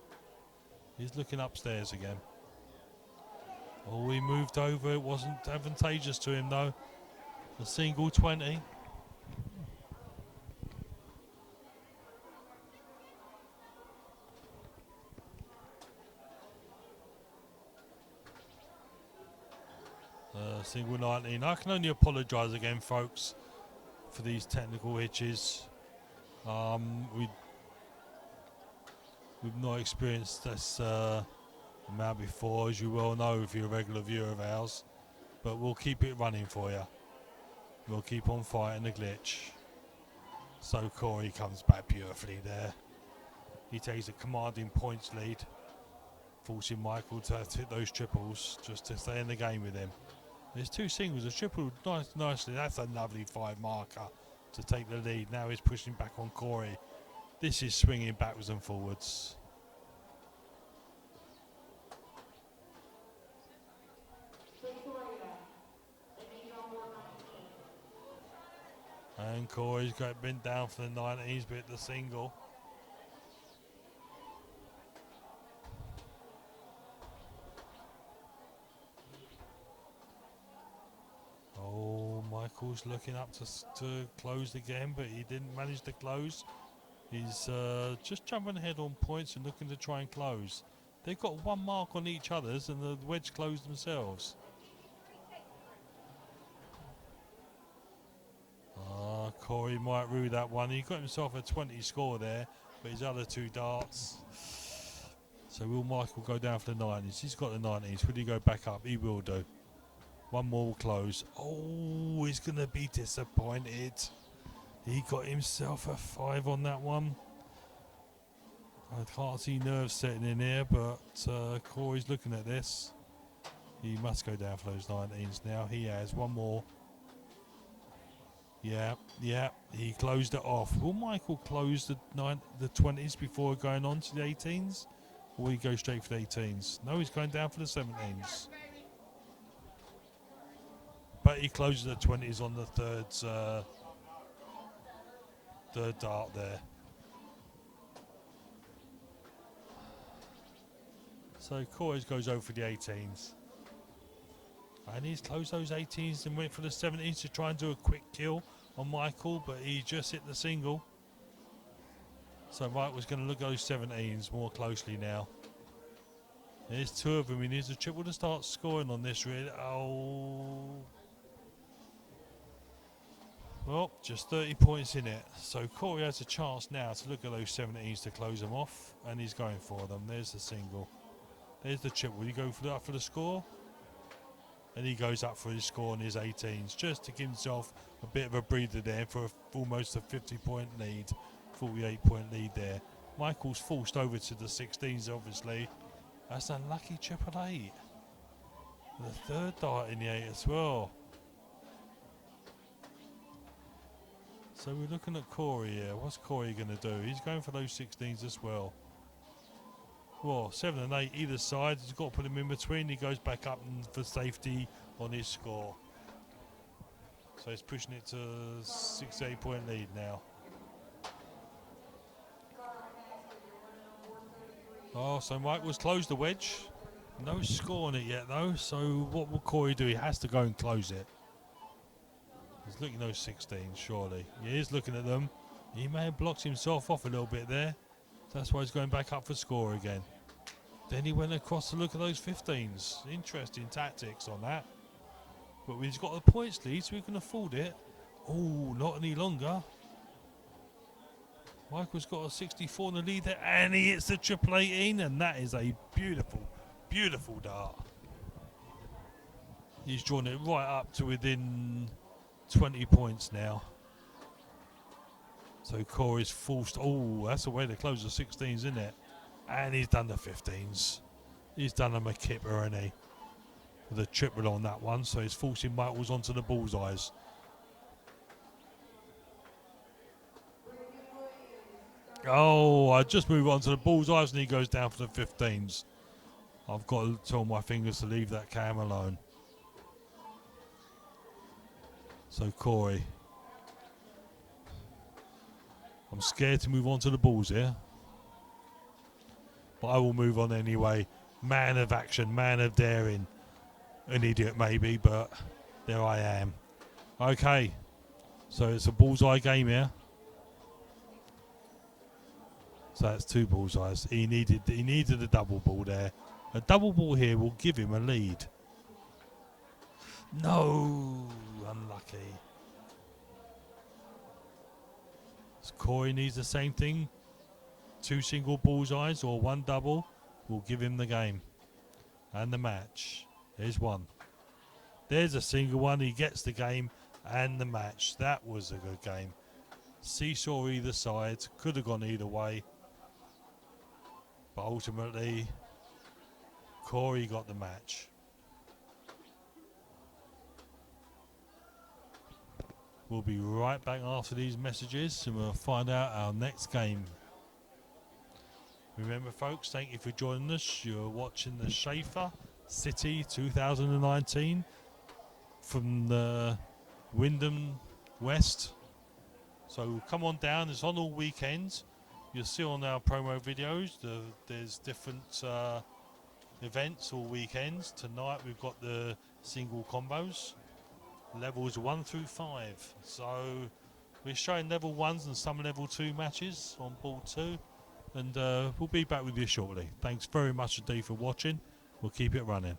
He's looking upstairs again. Oh, he moved over. It wasn't advantageous to him though. A single 20. Single 19. I can only apologise again, folks, for these technical hitches. We've not experienced this amount before, as you well know if you're a regular viewer of ours. But we'll keep it running for you. We'll keep on fighting the glitch. So Corey comes back beautifully there. He takes a commanding points lead, forcing Michael to hit those triples just to stay in the game with him. There's two singles, a triple nicely. That's a lovely 5 marker to take the lead. Now he's pushing back on Corey. This is swinging backwards and forwards. And Corey's got bent down for the 19s, but the single. Oh, Michael's looking up to close again, but he didn't manage to close. He's just jumping ahead on points and looking to try and close. They've got 1 mark on each other's and the wedge closed themselves. Corey might rue that one. He got himself a 20 score there, but his other 2 darts. So will Michael go down for the 90s? He's got the 90s. Will he go back up? He will do. 1 more will close. Oh, he's going to be disappointed. He got himself a 5 on that one. I can't see nerves setting in here, but Corey's looking at this. He must go down for those 19s now. He has 1 more. Yeah, he closed it off. Will Michael close the 20s before going on to the 18s? Or will he go straight for the 18s? No, he's going down for the 17s. But he closes the 20s on the third dart there. So Corey goes over for the 18s. And he's closed those 18s and went for the 17s to try and do a quick kill on Michael, but he just hit the single. So Michael's going to look at those 17s more closely now. There's 2 of them. He needs a triple to start scoring on this really. Oh. Well, just 30 points in it. So Corey has a chance now to look at those 17s to close them off, and he's going for them. There's the single. There's the triple. You go up for the score? And he goes up for his score on his 18s just to give himself a bit of a breather there for almost a 50-point lead, 48-point lead there. Michael's forced over to the 16s, obviously. That's a lucky 888. The 3rd dart in the 8 as well. So we're looking at Corey here. What's Corey going to do? He's going for those 16s as well. Well, 7 and 8 either side. He's got to put him in between. He goes back up for safety on his score. So he's pushing it to 6-8 point lead now. Oh, so Michael's closed the wedge. No score on it yet though. So what will Corey do? He has to go and close it. He's looking at those 16s, surely. He is looking at them. He may have blocked himself off a little bit there. That's why he's going back up for score again. Then he went across to look at those 15s. Interesting tactics on that. But he's got a points lead, so we can afford it. Oh, not any longer. Michael's got a 64 in the lead there, and he hits the triple 18, and that is a beautiful, beautiful dart. He's drawn it right up to within 20 points now. So Corey's forced. Oh, that's the way to close the 16s, isn't it? And he's done the 15s. He's done a McKipper, hasn't he? With a triple on that one, so he's forcing Michaels onto the bullseyes. Oh, I just move on to the bullseyes and he goes down for the 15s. I've got to tell my fingers to leave that cam alone. So Corey. I'm scared to move on to the balls here. But I will move on anyway. Man of action, man of daring. An idiot maybe, but there I am. Okay, so it's a bullseye game here. So that's 2 bullseyes. He needed a double ball there. A double ball here will give him a lead. No, unlucky. So Corey needs the same thing. 2 single bullseyes or 1 double will give him the game and the match. There's 1. There's a single one. He gets the game and the match. That was a good game. Seesaw either side. Could have gone either way. But ultimately, Corey got the match. We'll be right back after these messages and we'll find out our next game. Remember folks, thank you for joining us. You're watching the Shaffer City 2019 from the Wyndham West. So come on down, it's on all weekends. You'll see on our promo videos there's different events all weekends. Tonight we've got the single combos, levels 1 through 5. So we're showing level 1s and some level 2 matches on board 2. And we'll be back with you shortly. Thanks very much indeed for watching. We'll keep it running.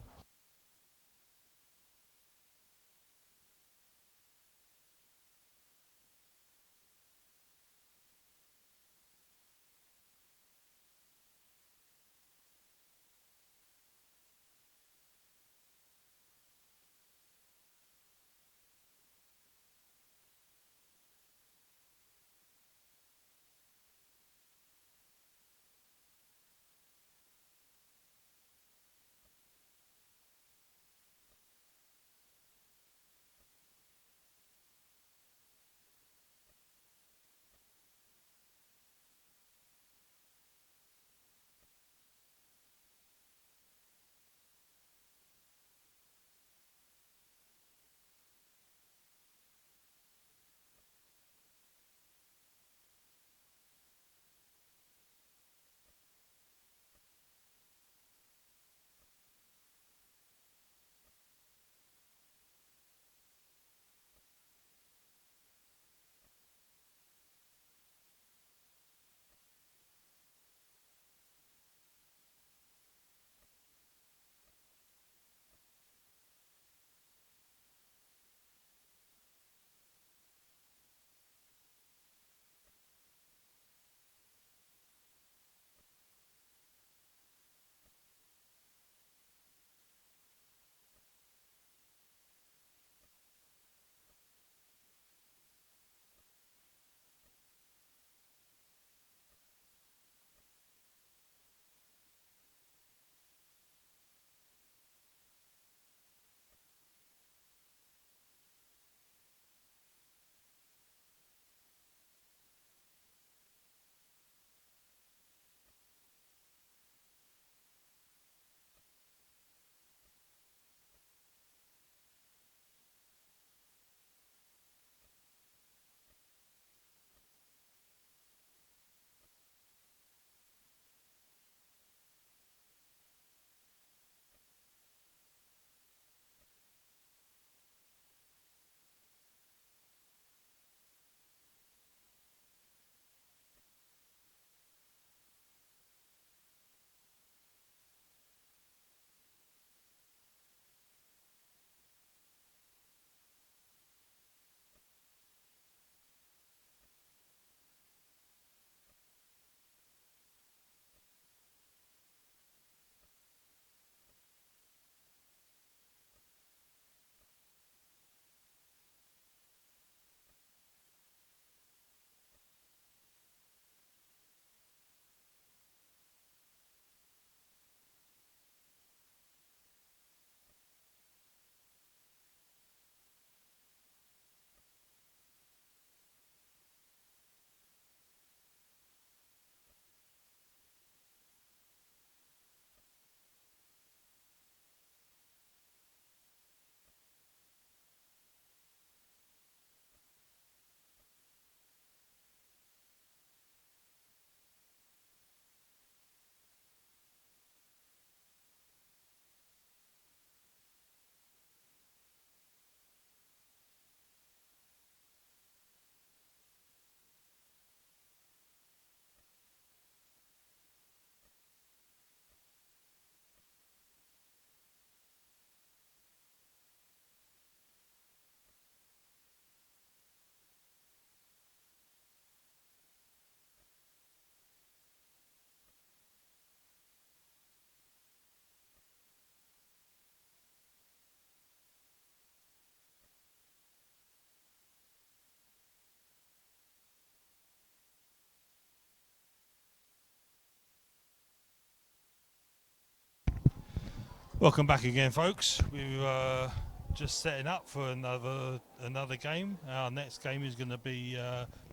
Welcome back again, folks. We're just setting up for another game. Our next game is going to be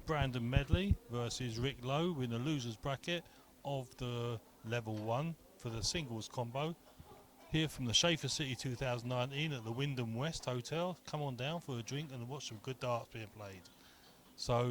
Brandon Medley versus Rick Lowe in the losers bracket of the level 1 for the singles combo. Here from the Shaffer City 2019 at the Wyndham West Hotel. Come on down for a drink and watch some good darts being played. So,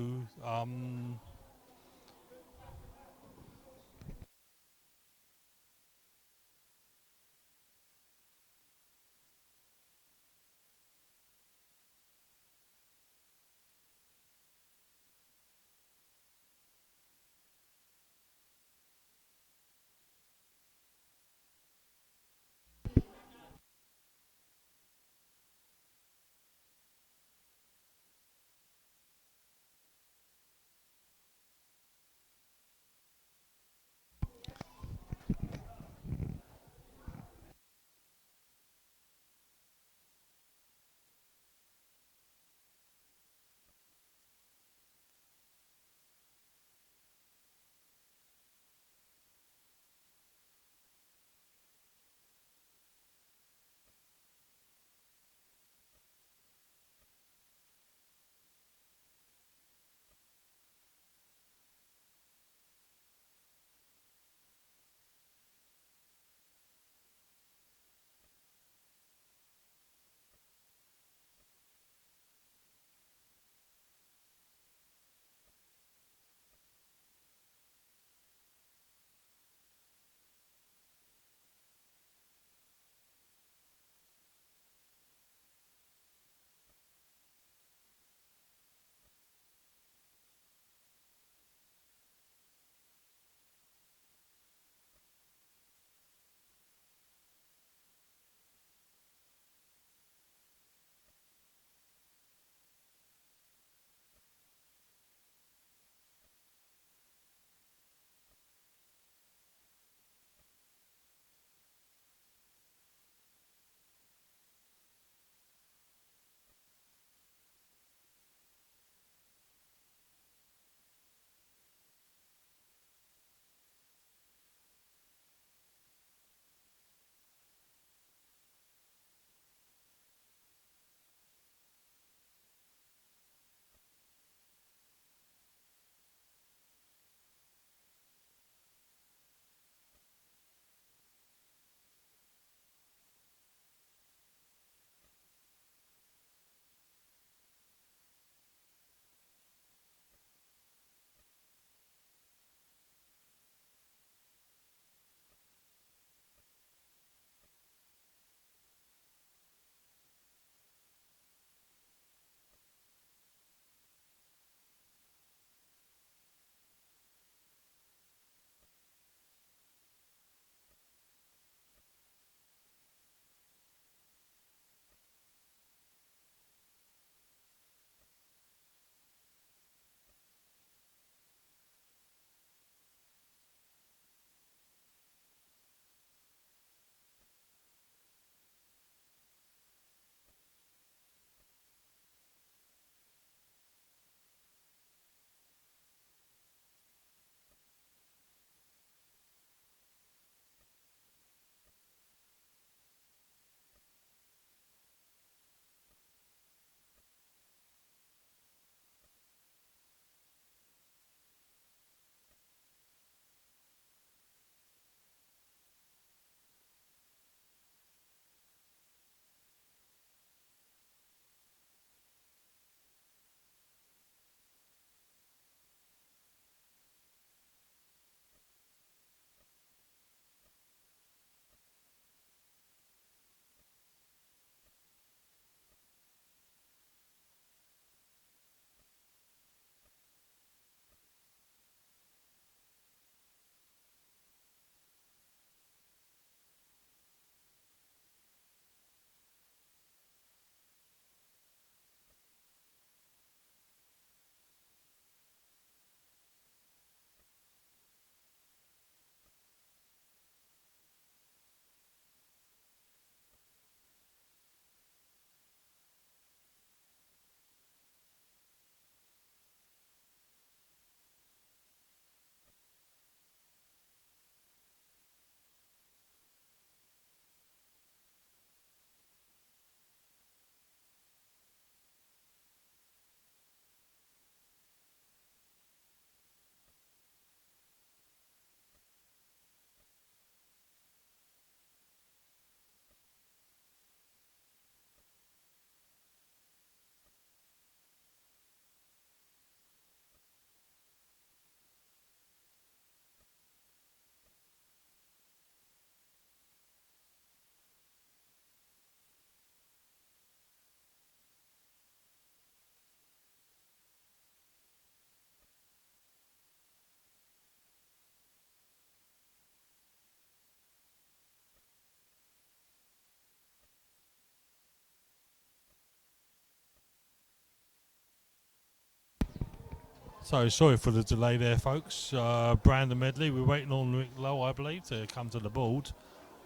So sorry for the delay there, folks. Brandon Medley, we're waiting on Rick Lowe, I believe, to come to the board.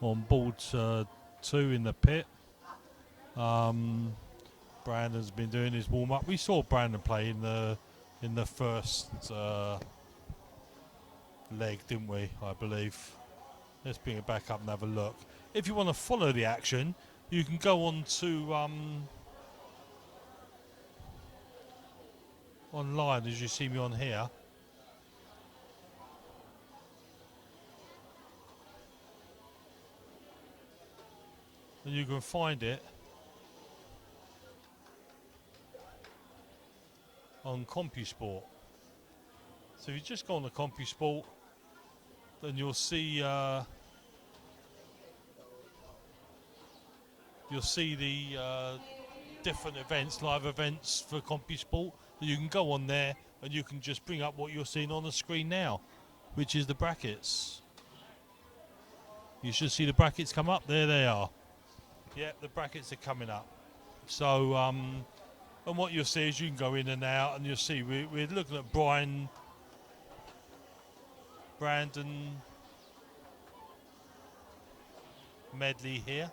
On board 2 in the pit. Brandon's been doing his warm up. We saw Brandon play in the first leg, didn't we? I believe. Let's bring it back up and have a look. If you want to follow the action, you can go on to online, as you see me on here. And you can find it on CompuSport. So if you just go on the CompuSport, then you'll see the different events, live events for CompuSport. You can go on there and you can just bring up what you're seeing on the screen now, which is the brackets. You should see the brackets come up. There they are. Yep, the brackets are coming up. So, and what you'll see is you can go in and out, and you'll see we're looking at Brandon Medley here.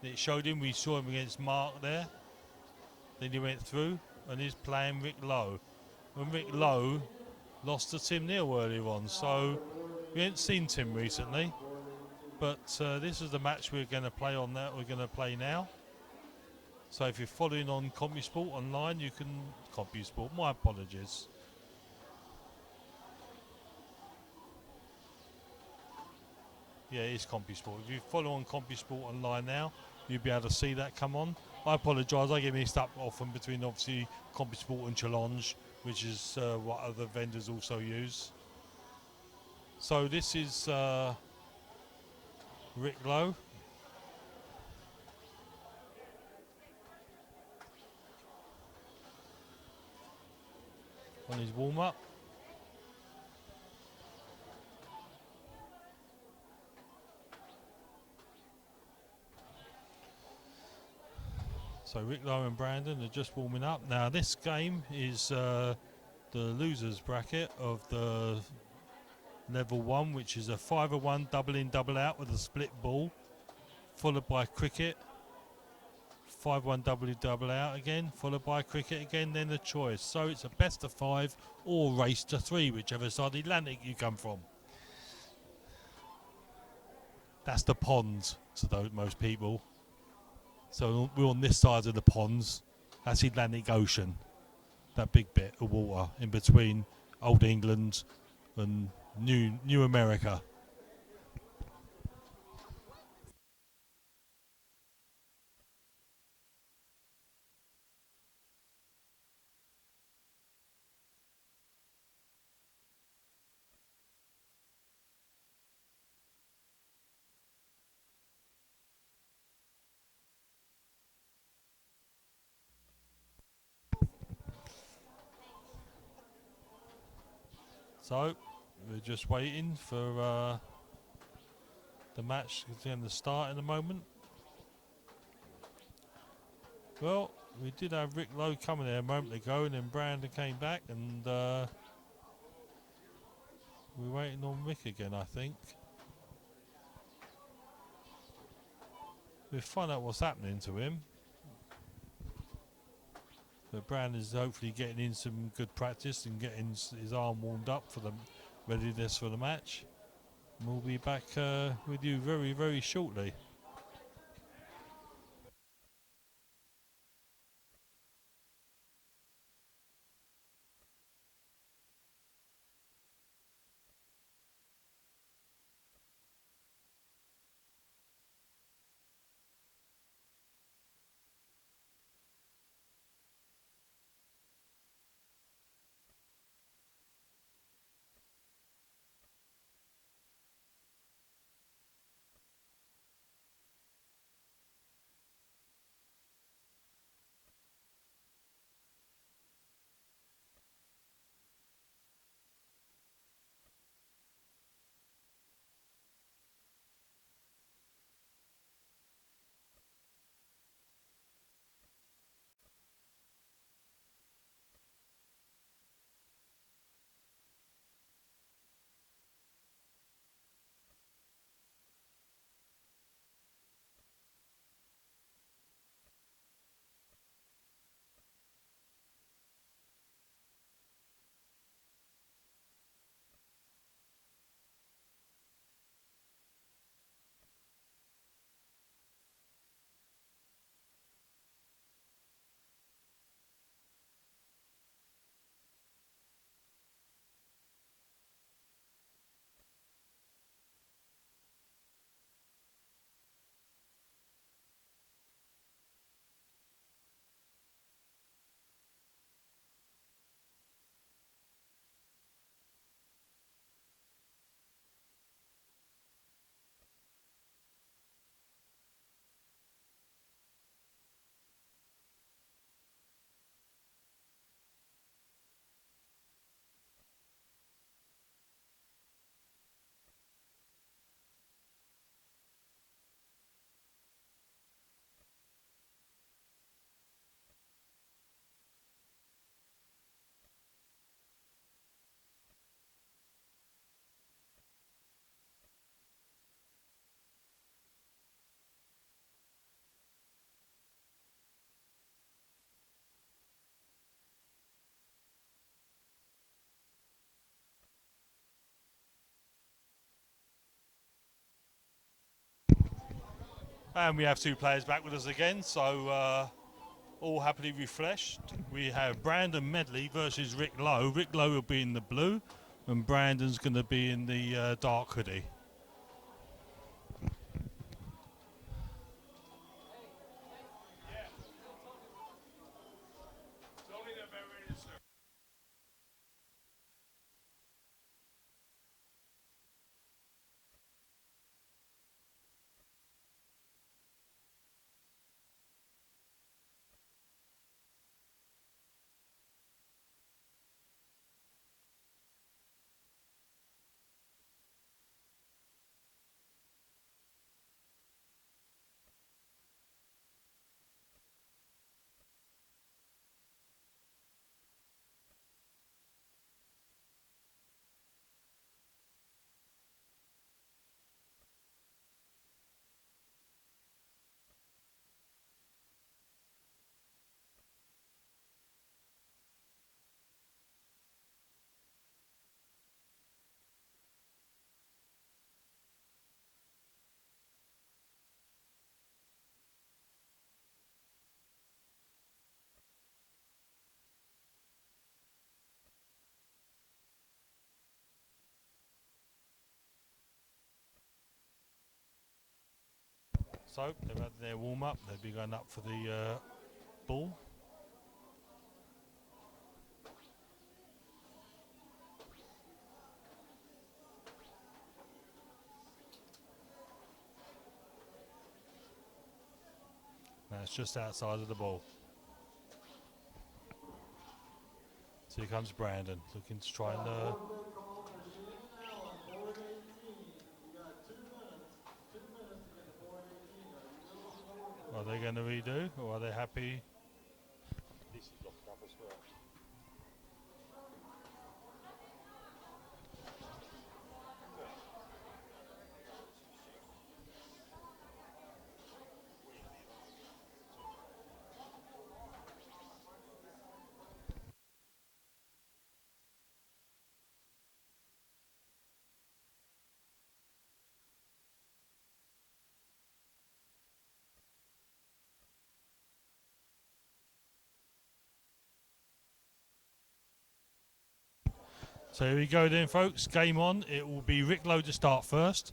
It showed him, we saw him against Mark there. Then he went through, and he's playing Rick Lowe. And Rick Lowe lost to Tim Neal earlier on, so we ain't seen Tim recently. But this is the match we're going to play on that. We're going to play now. So if you're following on CompuSport online, you can CompuSport. My apologies. Yeah, it is CompuSport. If you follow on CompuSport online now, you'll be able to see that come on. I apologise. I get mixed up often between obviously CompuSport and Challenge, which is what other vendors also use. So this is Rick Lowe. On his warm-up. So Rick Lowe and Brandon are just warming up. Now this game is the losers bracket of the level 1, which is a 5-1 double in double out with a split ball, followed by cricket. 5-1 double in double out again, followed by cricket again, then the choice. So it's a best of 5 or race to 3, whichever side of the Atlantic you come from. That's the pond to most people. So we're on this side of the ponds. That's the Atlantic Ocean. That big bit of water in between Old England and New America. So we're just waiting for the match to start in a moment. Well, we did have Rick Lowe coming there a moment ago, and then Brandon came back, and we're waiting on Rick again, I think. We'll find out what's happening to him. But Brandon's hopefully getting in some good practice and getting his arm warmed up for the readiness for the match. And we'll be back with you very, very shortly. And we have two players back with us again, so all happily refreshed. We have Brandon Medley versus Rick Lowe. Rick Lowe will be in the blue, and Brandon's going to be in the dark hoodie. So they've had their warm up. They'll be going up for the ball. That's just outside of the ball. So here comes Brandon, looking to try and. Are they going to redo, or are they happy? So here we go then, folks. Game on. It will be Rick Lowe to start first.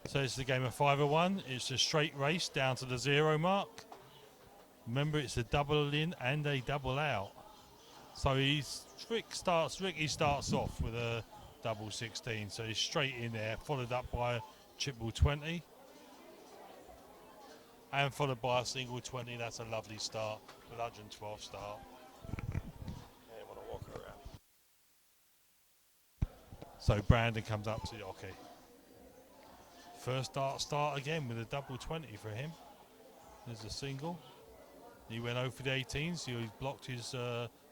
So it's the game of 5-1. It's a straight race down to the 0 mark. Remember, it's a double in and a double out. So Ricky starts off with a double 16. So he's straight in there, followed up by a triple 20. And followed by a single 20. That's a lovely start. 112 start. I want to walk around. So Brandon comes up to the hockey. First start again with a double 20 for him. There's a single. He went 0 for the 18, so he blocked his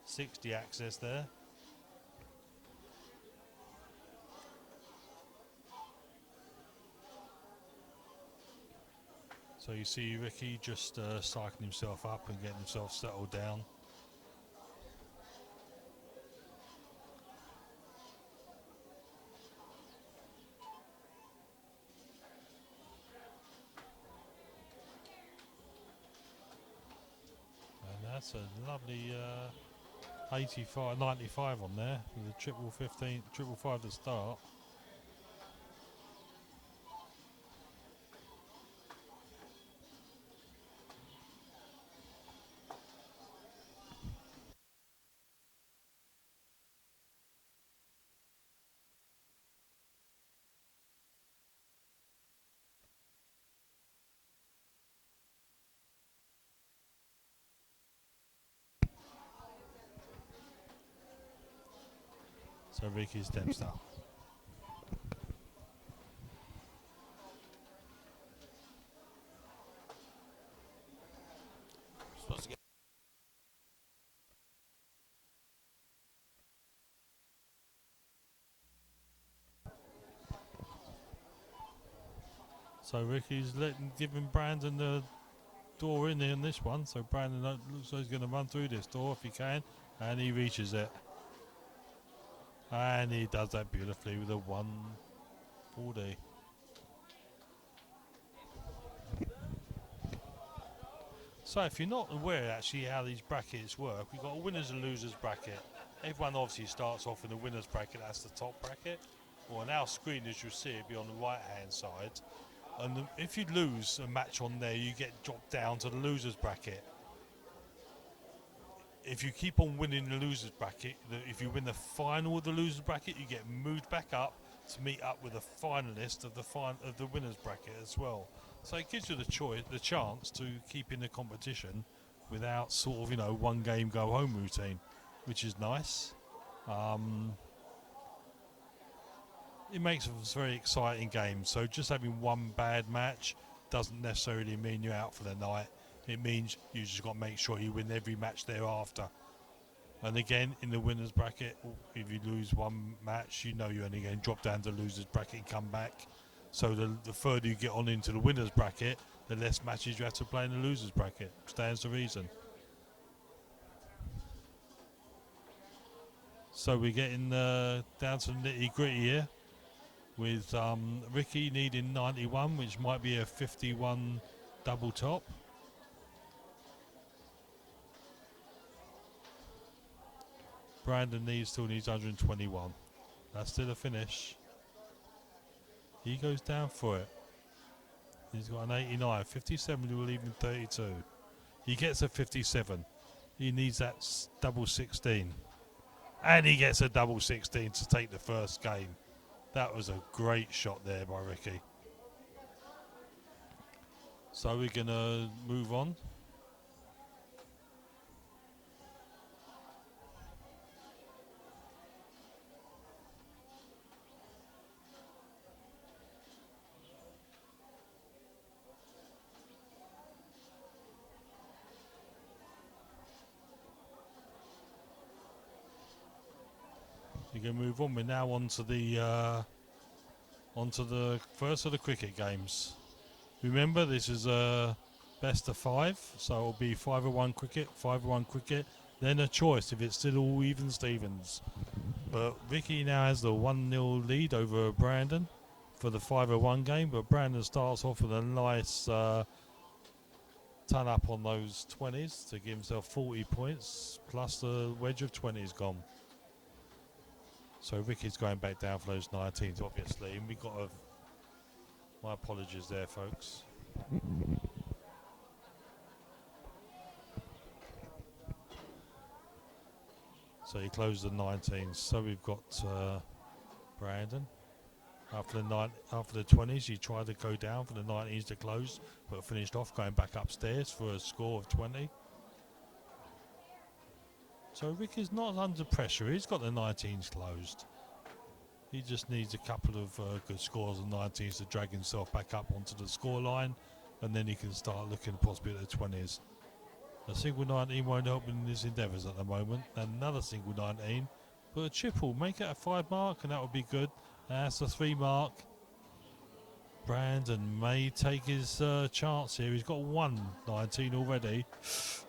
60 access there. So you see Ricky just psyching himself up and getting himself settled down. And that's a lovely 95 on there with a triple 15, triple 5 to start. So Ricky steps up. Supposed to get. So Ricky's giving Brandon the door in there on this one. So Brandon looks like he's going to run through this door if he can, and he reaches it. And he does that beautifully with a 140. So if you're not aware actually how these brackets work, we've got a winners and losers bracket. Everyone obviously starts off in the winners bracket, that's the top bracket. Well, on our screen, as you see, it'll be on the right hand side. And if you lose a match on there, you get dropped down to the losers bracket. If you keep on winning the losers bracket, if you win the final of the losers bracket, you get moved back up to meet up with a finalist of the winners bracket as well. So it gives you the chance to keep in the competition without sort of one game go home routine, which is nice. It makes it a very exciting game. So just having one bad match doesn't necessarily mean you're out for the night. It means you just got to make sure you win every match thereafter. And again, in the winners bracket, if you lose one match, you're only going to drop down to the losers bracket and come back. So the further you get on into the winners bracket, the less matches you have to play in the losers bracket. Stands to reason. So we're getting down to the nitty gritty here, with Ricky needing 91, which might be a 51 double top. Brandon still needs 121. That's still a finish. He goes down for it. He's got an 89. 57 will leave him 32. He gets a 57. He needs that double 16. And he gets a double 16 to take the first game. That was a great shot there by Ricky. So we're going to move on. We're going to move on. We're now on to the first of the cricket games. Remember, this is a best of 5, so it'll be 5-1 cricket, 5-1 cricket, then a choice if it's still all even Stevens. But Vicky now has the 1-0 lead over Brandon for the 5-1 game, but Brandon starts off with a nice ton up on those 20s to give himself 40 points, plus the wedge of 20s gone. So Ricky's going back down for those 19s, obviously, and we got my apologies there, folks. So he closed the 19s. So we've got Brandon. After the 20s, he tried to go down for the 19s to close, but finished off going back upstairs for a score of 20. So Ricky's not under pressure. He's got the 19s closed. He just needs a couple of good scores of 19s to drag himself back up onto the score line, and then he can start looking possibly at the 20s. A single 19 won't help in his endeavours at the moment. Another single 19, but a triple, make it a 5 mark, and that would be good. That's a 3 mark. Brandon may take his chance here. He's got 119 already.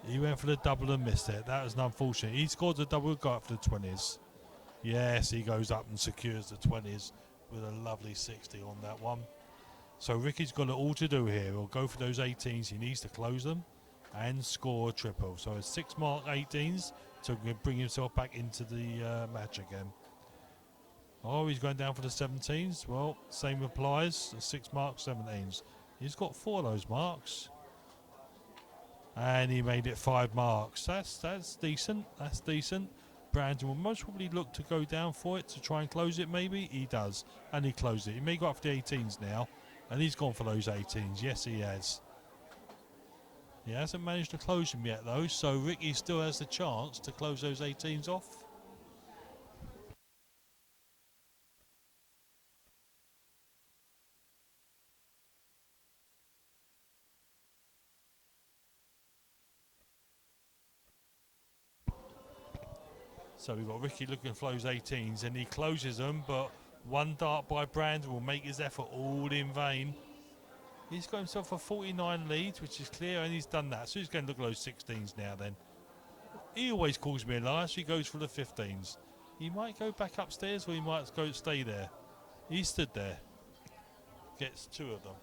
He went for the double and missed it. That was unfortunate. He scored the double, got up for the 20s. Yes, he goes up and secures the 20s with a lovely 60 on that one. So Ricky's got it all to do here. He'll go for those 18s. He needs to close them and score a triple. So a 6 mark 18s to bring himself back into the match again. Oh, he's going down for the 17s. Well, same applies. 6 mark 17s. He's got 4 of those marks. And he made it 5 marks. That's decent. That's decent. Brandon will most probably look to go down for it to try and close it, maybe. He does. And he closed it. He may go up for the 18s now. And he's gone for those 18s. Yes, he has. He hasn't managed to close them yet, though. So Ricky still has the chance to close those 18s off. So we've got Ricky looking for those 18s, and he closes them, but one dart by Brandon will make his effort all in vain. He's got himself a 49 lead, which is clear, and he's done that. So he's going to look at those 16s now then. He always calls me a liar, so he goes for the 15s. He might go back upstairs or he might go stay there. He stood there. Gets 2 of them.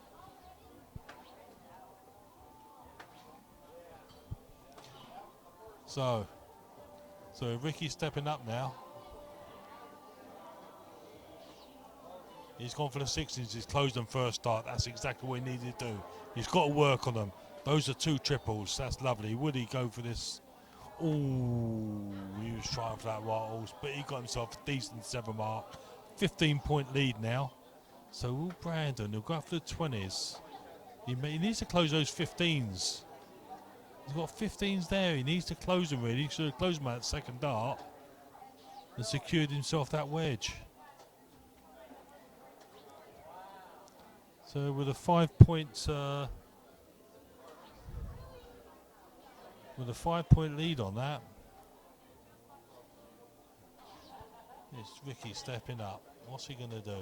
So Ricky's stepping up now. He's gone for the 16s. He's closed them first start. That's exactly what he needed to do. He's got to work on them. Those are 2 triples. That's lovely. Would he go for this? Ooh, he was trying for that right horse, but he got himself a decent 7 mark. 15-point lead now. So will Brandon, he'll go after the 20s. He needs to close those 15s. He's got 15s there. He needs to close them really. He should have closed them at second dart and secured himself that wedge. So with a 5-point with a 5-point lead on that, it's Ricky stepping up. What's he going to do?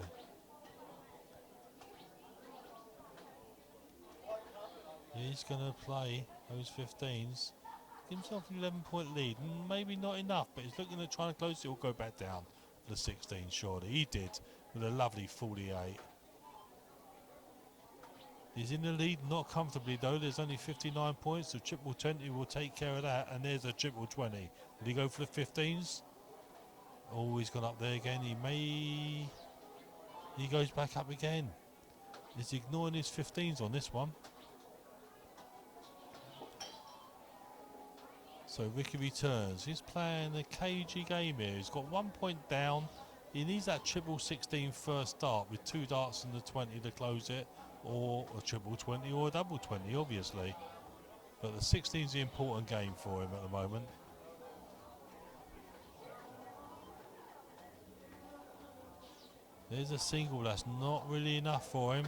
He's going to play those 15s. Give himself an 11-point lead. Maybe not enough, but he's looking at trying to close it. He'll go back down for the 16, surely. He did with a lovely 48. He's in the lead, not comfortably though. There's only 59 points. The triple 20 will take care of that, and there's a triple 20. Will he go for the 15s? Oh, he's gone up there again. He goes back up again. He's ignoring his 15s on this one. So Ricky returns. He's playing a cagey game here. He's got 1 point down. He needs that triple 16 first start with 2 darts in the 20 to close it, or a triple 20 or a double 20, obviously. But the 16 is the important game for him at the moment. There's a single that's not really enough for him.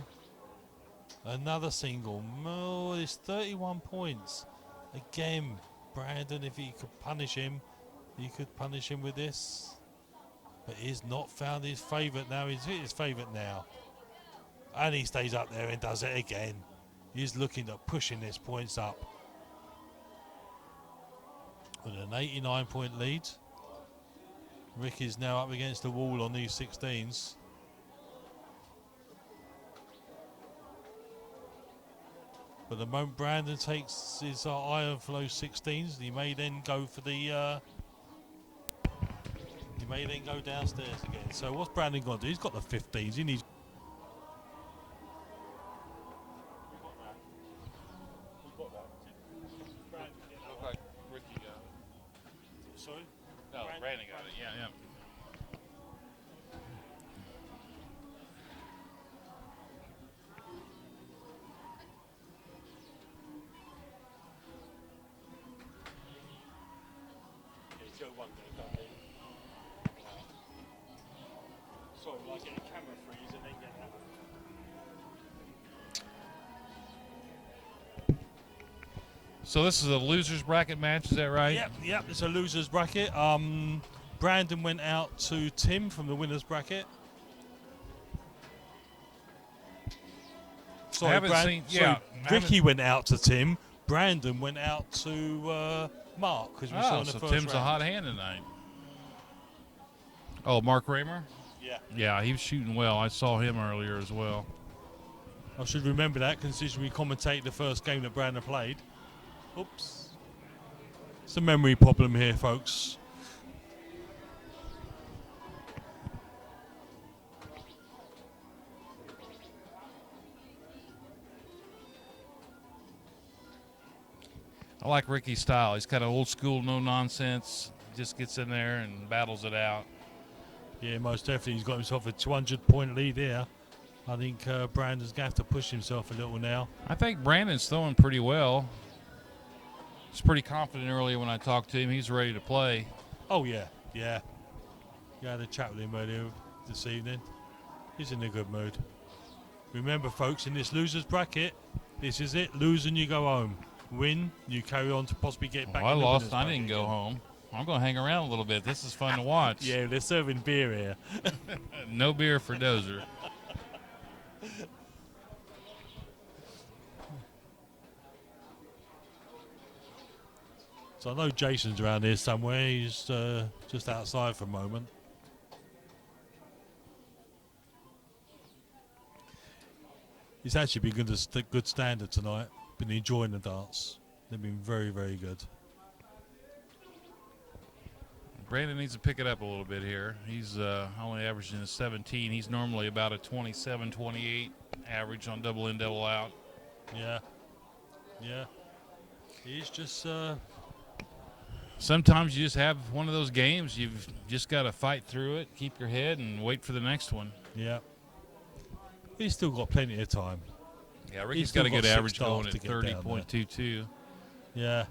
Another single. Oh, it's 31 points. Again, Brandon, if he could punish him, he could punish him with this. But he's not found his favourite now. He's hit his favourite now. And he stays up there and does it again. He's looking at pushing his points up. With an 89-point lead. Rick is now up against the wall on these 16s. But the moment Brandon takes his iron for those 16s, he may then go for the... he may then go downstairs again. So what's Brandon going to do? He's got the 15s. He needs... Looked like Ricky got it. Sorry? No, Brandon got it. Yeah. Sorry, like getting camera freeze and then get that. So this is a losers bracket match, is that right? Yep, it's a loser's bracket. Brandon went out to Tim from the winner's bracket. Sorry, Ricky went out to Tim. Brandon went out to Mark, because we saw in the so first Tim's round. a hot hand tonight. Oh, Mark Raymer? Yeah. Yeah, he was shooting well. I saw him earlier as well. I should remember that, considering we commentate the first game that Brandon played. Oops. It's a memory problem here, folks. I like Ricky's style. He's kind of old school, no nonsense. Just gets in there and battles it out. Yeah, most definitely. He's got himself a 200-point lead here. I think Brandon's going to have to push himself a little now. I think Brandon's throwing pretty well. He's pretty confident earlier when I talked to him. He's ready to play. Oh, yeah. You had a chat with him earlier this evening. He's in a good mood. Remember, folks, in this loser's bracket, this is it. Lose and you go home. Win, you carry on to possibly get back. I in the lost. winner's I bracket didn't go again. home. I'm going to hang around a little bit. This is fun to watch. Yeah, they're serving beer here. No beer for Dozer. So I know Jason's around here somewhere. He's just outside for a moment. It's actually been good standard tonight. Been enjoying the darts. They've been very, very good. Brandon needs to pick it up a little bit here. He's only averaging a 17. He's normally about a 27, 28 average on double in, double out. Yeah. Yeah. He's just... Sometimes you just have one of those games. You've just got to fight through it, keep your head, and wait for the next one. Yeah. He's still got plenty of time. Yeah, Ricky's got a good average going at 30.22. 30.22. Yeah.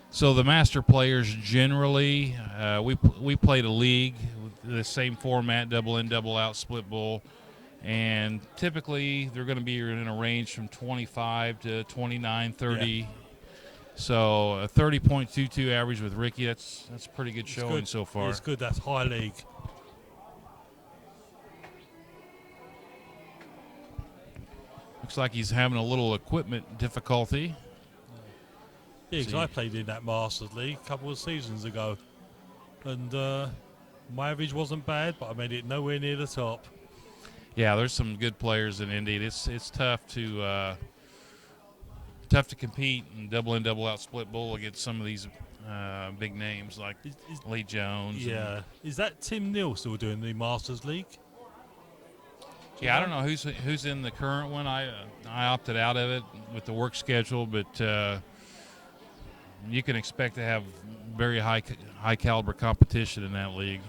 So the master players generally, we played a league with the same format, double in, double out, split bowl, and typically they're going to be in a range from 25 to 29, 30. Yeah. So a 30.22 average with Ricky, that's a pretty good showing so far. It's good. That's high league. Looks like he's having a little equipment difficulty. Yeah, because I played in that Masters League a couple of seasons ago. And my average wasn't bad, but I made it nowhere near the top. Yeah, there's some good players in Indy. It's tough to compete in, double out, split bowl against some of these big names like Lee Jones. Yeah. Is that Tim Neal still doing the Masters League? Yeah, I don't know who's in the current one. I opted out of it with the work schedule, but you can expect to have very high caliber competition in that league.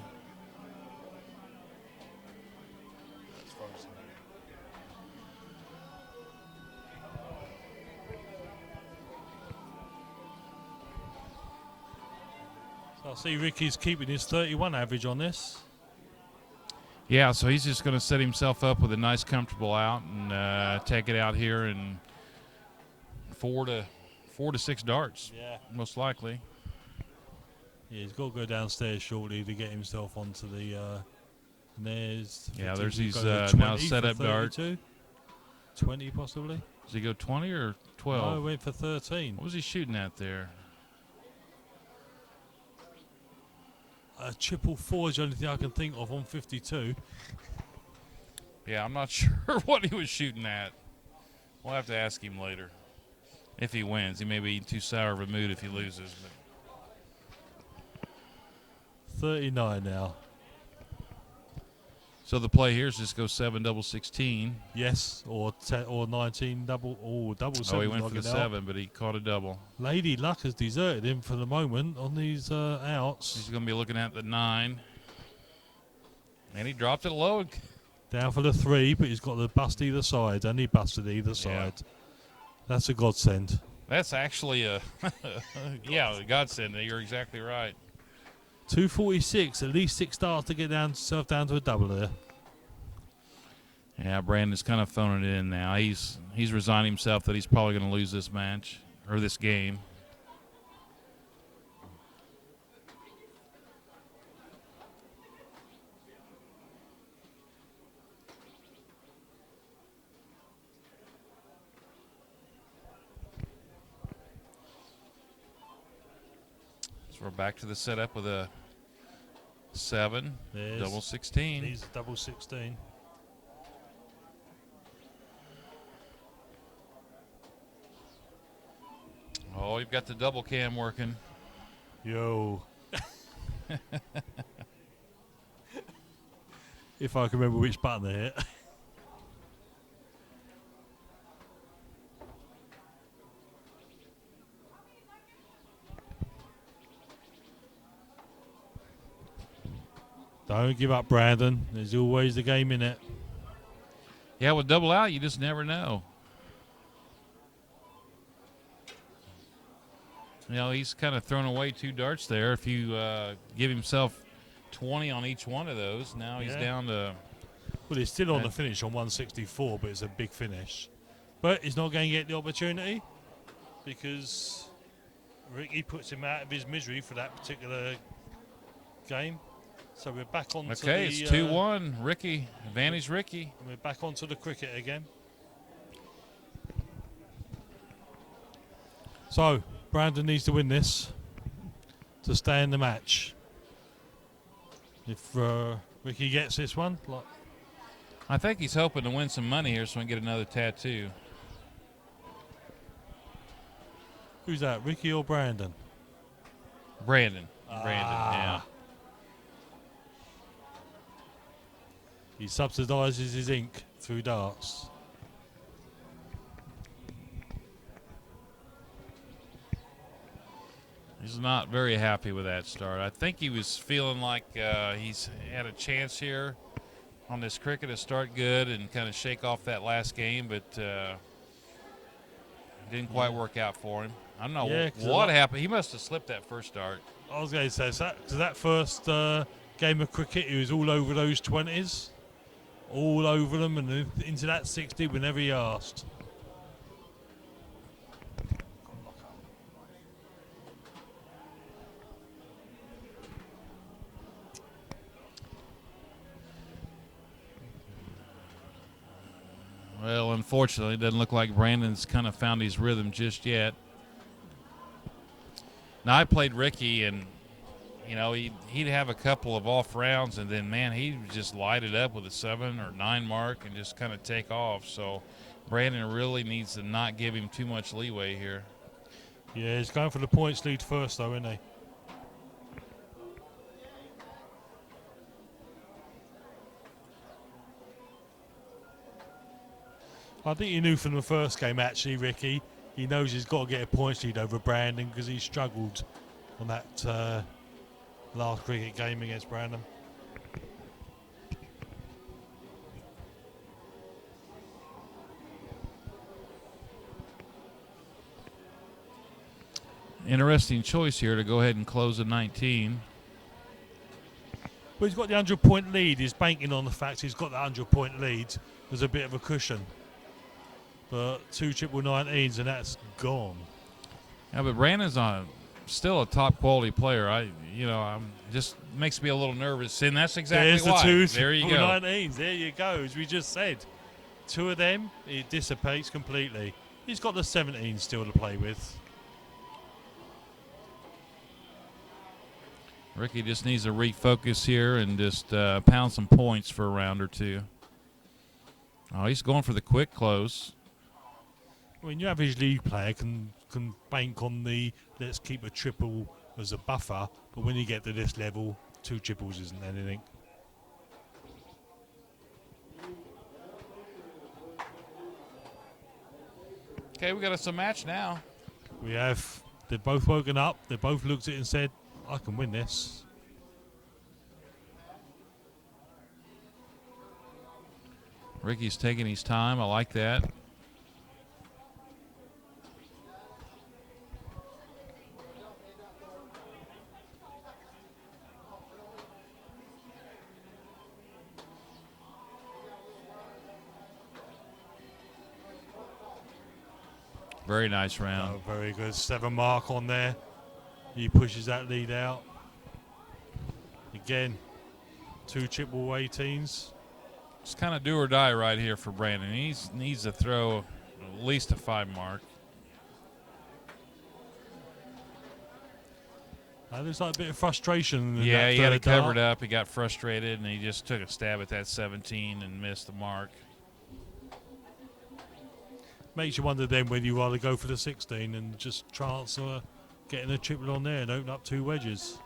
So I see Ricky's keeping his 31 average on this. Yeah, so he's just going to set himself up with a nice, comfortable out and take it out here in 4 to 6 darts. Yeah, most likely. Yeah, he's got to go downstairs shortly to get himself onto the. There's his now set up dart. 20 possibly. Does he go 20 or 12? No, went for 13. What was he shooting at there? A triple four is the only thing I can think of on 52. Yeah, I'm not sure what he was shooting at. We'll have to ask him later. If he wins, he may be in too sour of a mood if he loses. But 39 now. So the play here is just go 7 double 16. Yes, or 19 double double 7. Oh, he went for the 7, but he caught a double. Lady Luck has deserted him for the moment on these outs. He's going to be looking at the 9. And he dropped it low. Down for the 3, but he's got the bust either side, and he busted either side. That's a godsend. That's actually a godsend. You're exactly right. 246, at least 6 starts to get himself down to a double there. Yeah, Brandon's kind of phoning it in now. He's resigned himself that he's probably going to lose this match or this game. So we're back to the setup with a 7, double 16. These are double 16. Oh, you've got the double cam working. Yo. If I can remember which button they hit. Don't give up, Brandon. There's always the game in it. Yeah, with double out, you just never know. You know, he's kind of thrown away 2 darts there. If you give himself 20 on each one of those, now he's down to... Well, he's still on the finish on 164, but it's a big finish. But he's not going to get the opportunity because Ricky puts him out of his misery for that particular game. So we're back on to the... Okay, it's 2-1. Ricky. Advantage Ricky. And we're back onto the cricket again. So, Brandon needs to win this to stay in the match. If Ricky gets this one, I think he's hoping to win some money here so he can get another tattoo. who's that, Ricky or Brandon? Brandon. Yeah. He subsidises his ink through darts. He's not very happy with that start. I think he was feeling like he's had a chance here on this cricket to start good and kind of shake off that last game, but didn't quite work out for him. I don't know what happened. He must have slipped that first start. I was going to say, that first game of cricket, he was all over those 20s. All over them and into that 60 whenever he asked. Well, unfortunately, it doesn't look like Brandon's kind of found his rhythm just yet. Now, I played Ricky, and, you know, he'd have a couple of off rounds, and then, man, he'd just light it up with a 7 or 9 mark and just kind of take off. So Brandon really needs to not give him too much leeway here. Yeah, he's going for the points lead first, though, isn't he? I think he knew from the first game, actually, Ricky. He knows he's got to get a points lead over Brandon because he struggled on that last cricket game against Brandon. Interesting choice here to go ahead and close at 19. But he's got the 100-point lead. He's banking on the fact he's got the 100-point lead. There's a bit of a cushion. But 2 triple 19s and that's gone. Yeah, but Brandon's still a top quality player. Just makes me a little nervous, and that's exactly There's why. The 2 there you go. 19s. There you go. As we just said, 2 of them, it dissipates completely. He's got the 17 still to play with. Ricky just needs to refocus here and just pound some points for a round or two. Oh, he's going for the quick close. I mean, your average league player can bank on the let's keep a triple as a buffer, but when you get to this level, 2 triples isn't anything. Okay, we got us a match now. We have. They've both woken up. They both looked at it and said, I can win this. Ricky's taking his time. I like that. Very nice round. Oh, very good. 7 mark on there. He pushes that lead out. Again, 2 triple 18s. It's kind of do or die right here for Brandon. He needs to throw at least a 5 mark. There's like a bit of frustration. Yeah, he had it covered up. He got frustrated, and he just took a stab at that 17 and missed the mark. Makes you wonder then whether you rather go for the 16 and just transfer getting a triple on there and open up 2 wedges.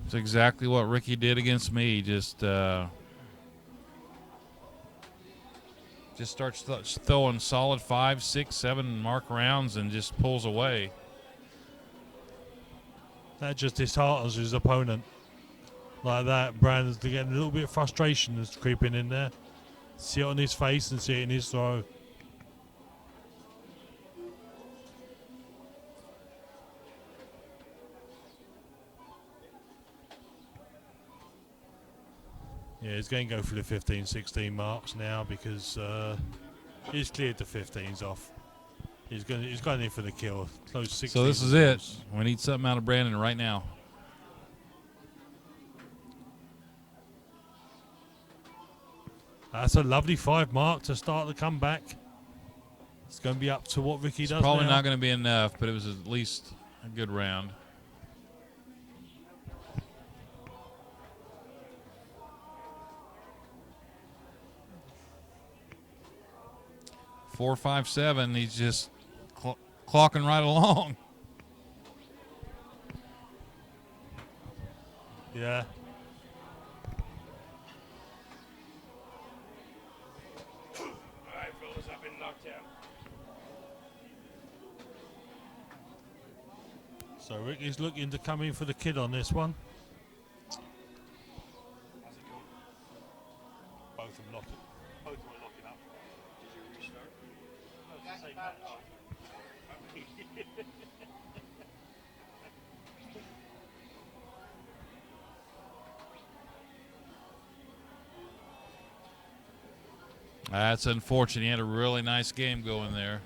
It's exactly what Ricky did against me. Just starts throwing solid 5, 6, 7 mark rounds and just pulls away. That just disheartens his opponent. Like that, Brandon's getting a little bit of frustration that's creeping in there. See it on his face and see it in his throw. Yeah, he's going to go for the 15, 16 marks now because he's cleared the 15s off. He's going in for the kill. Close 16. So this is it. We need something out of Brandon right now. That's a lovely 5 mark to start the comeback. It's going to be up to what Ricky does Probably now. not going to be enough, but it was at least a good round. Four, 5, 7. He's just clocking right along. Yeah. All right, fellas, I've been knocked out. So Ricky's looking to come in for the kid on this one. Both of them locking. Both of them are locking up. Did you restart? No, it's the same match. That's unfortunate. He had a really nice game going there.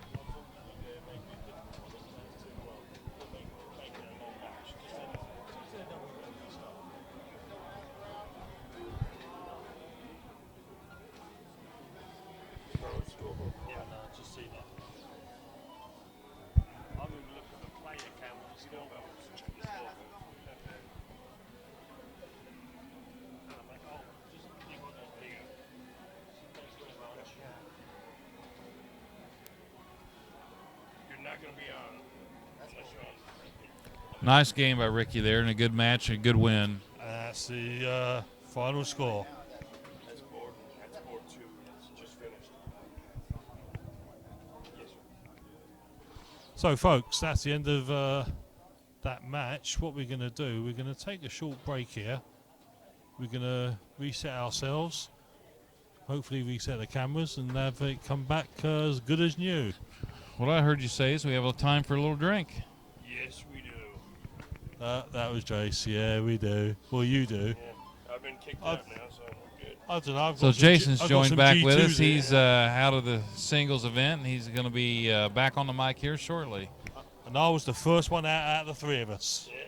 Yeah, no, just see that. I'm going to look at the player count to see what You're not going to be on. Unless you're on. Nice game by Ricky there, and a good match, and a good win. That's the final score. That's board 2. It's just finished. Yes, sir. So, folks, that's the end of that match. What we're going to do, we're going to take a short break here. We're going to reset ourselves, hopefully reset the cameras, and have it come back as good as new. What I heard you say is we have a time for a little drink. Yes, we do. That was Jace. Yeah, we do. Well, you do. Yeah. I've been kicked out now, so I'm good. I don't know. I've So got some Jason's I've got joined some back with G2s us. here. He's out of the singles event, and he's going to be back on the mic here shortly. And I was the first one out of the three of us. Yeah.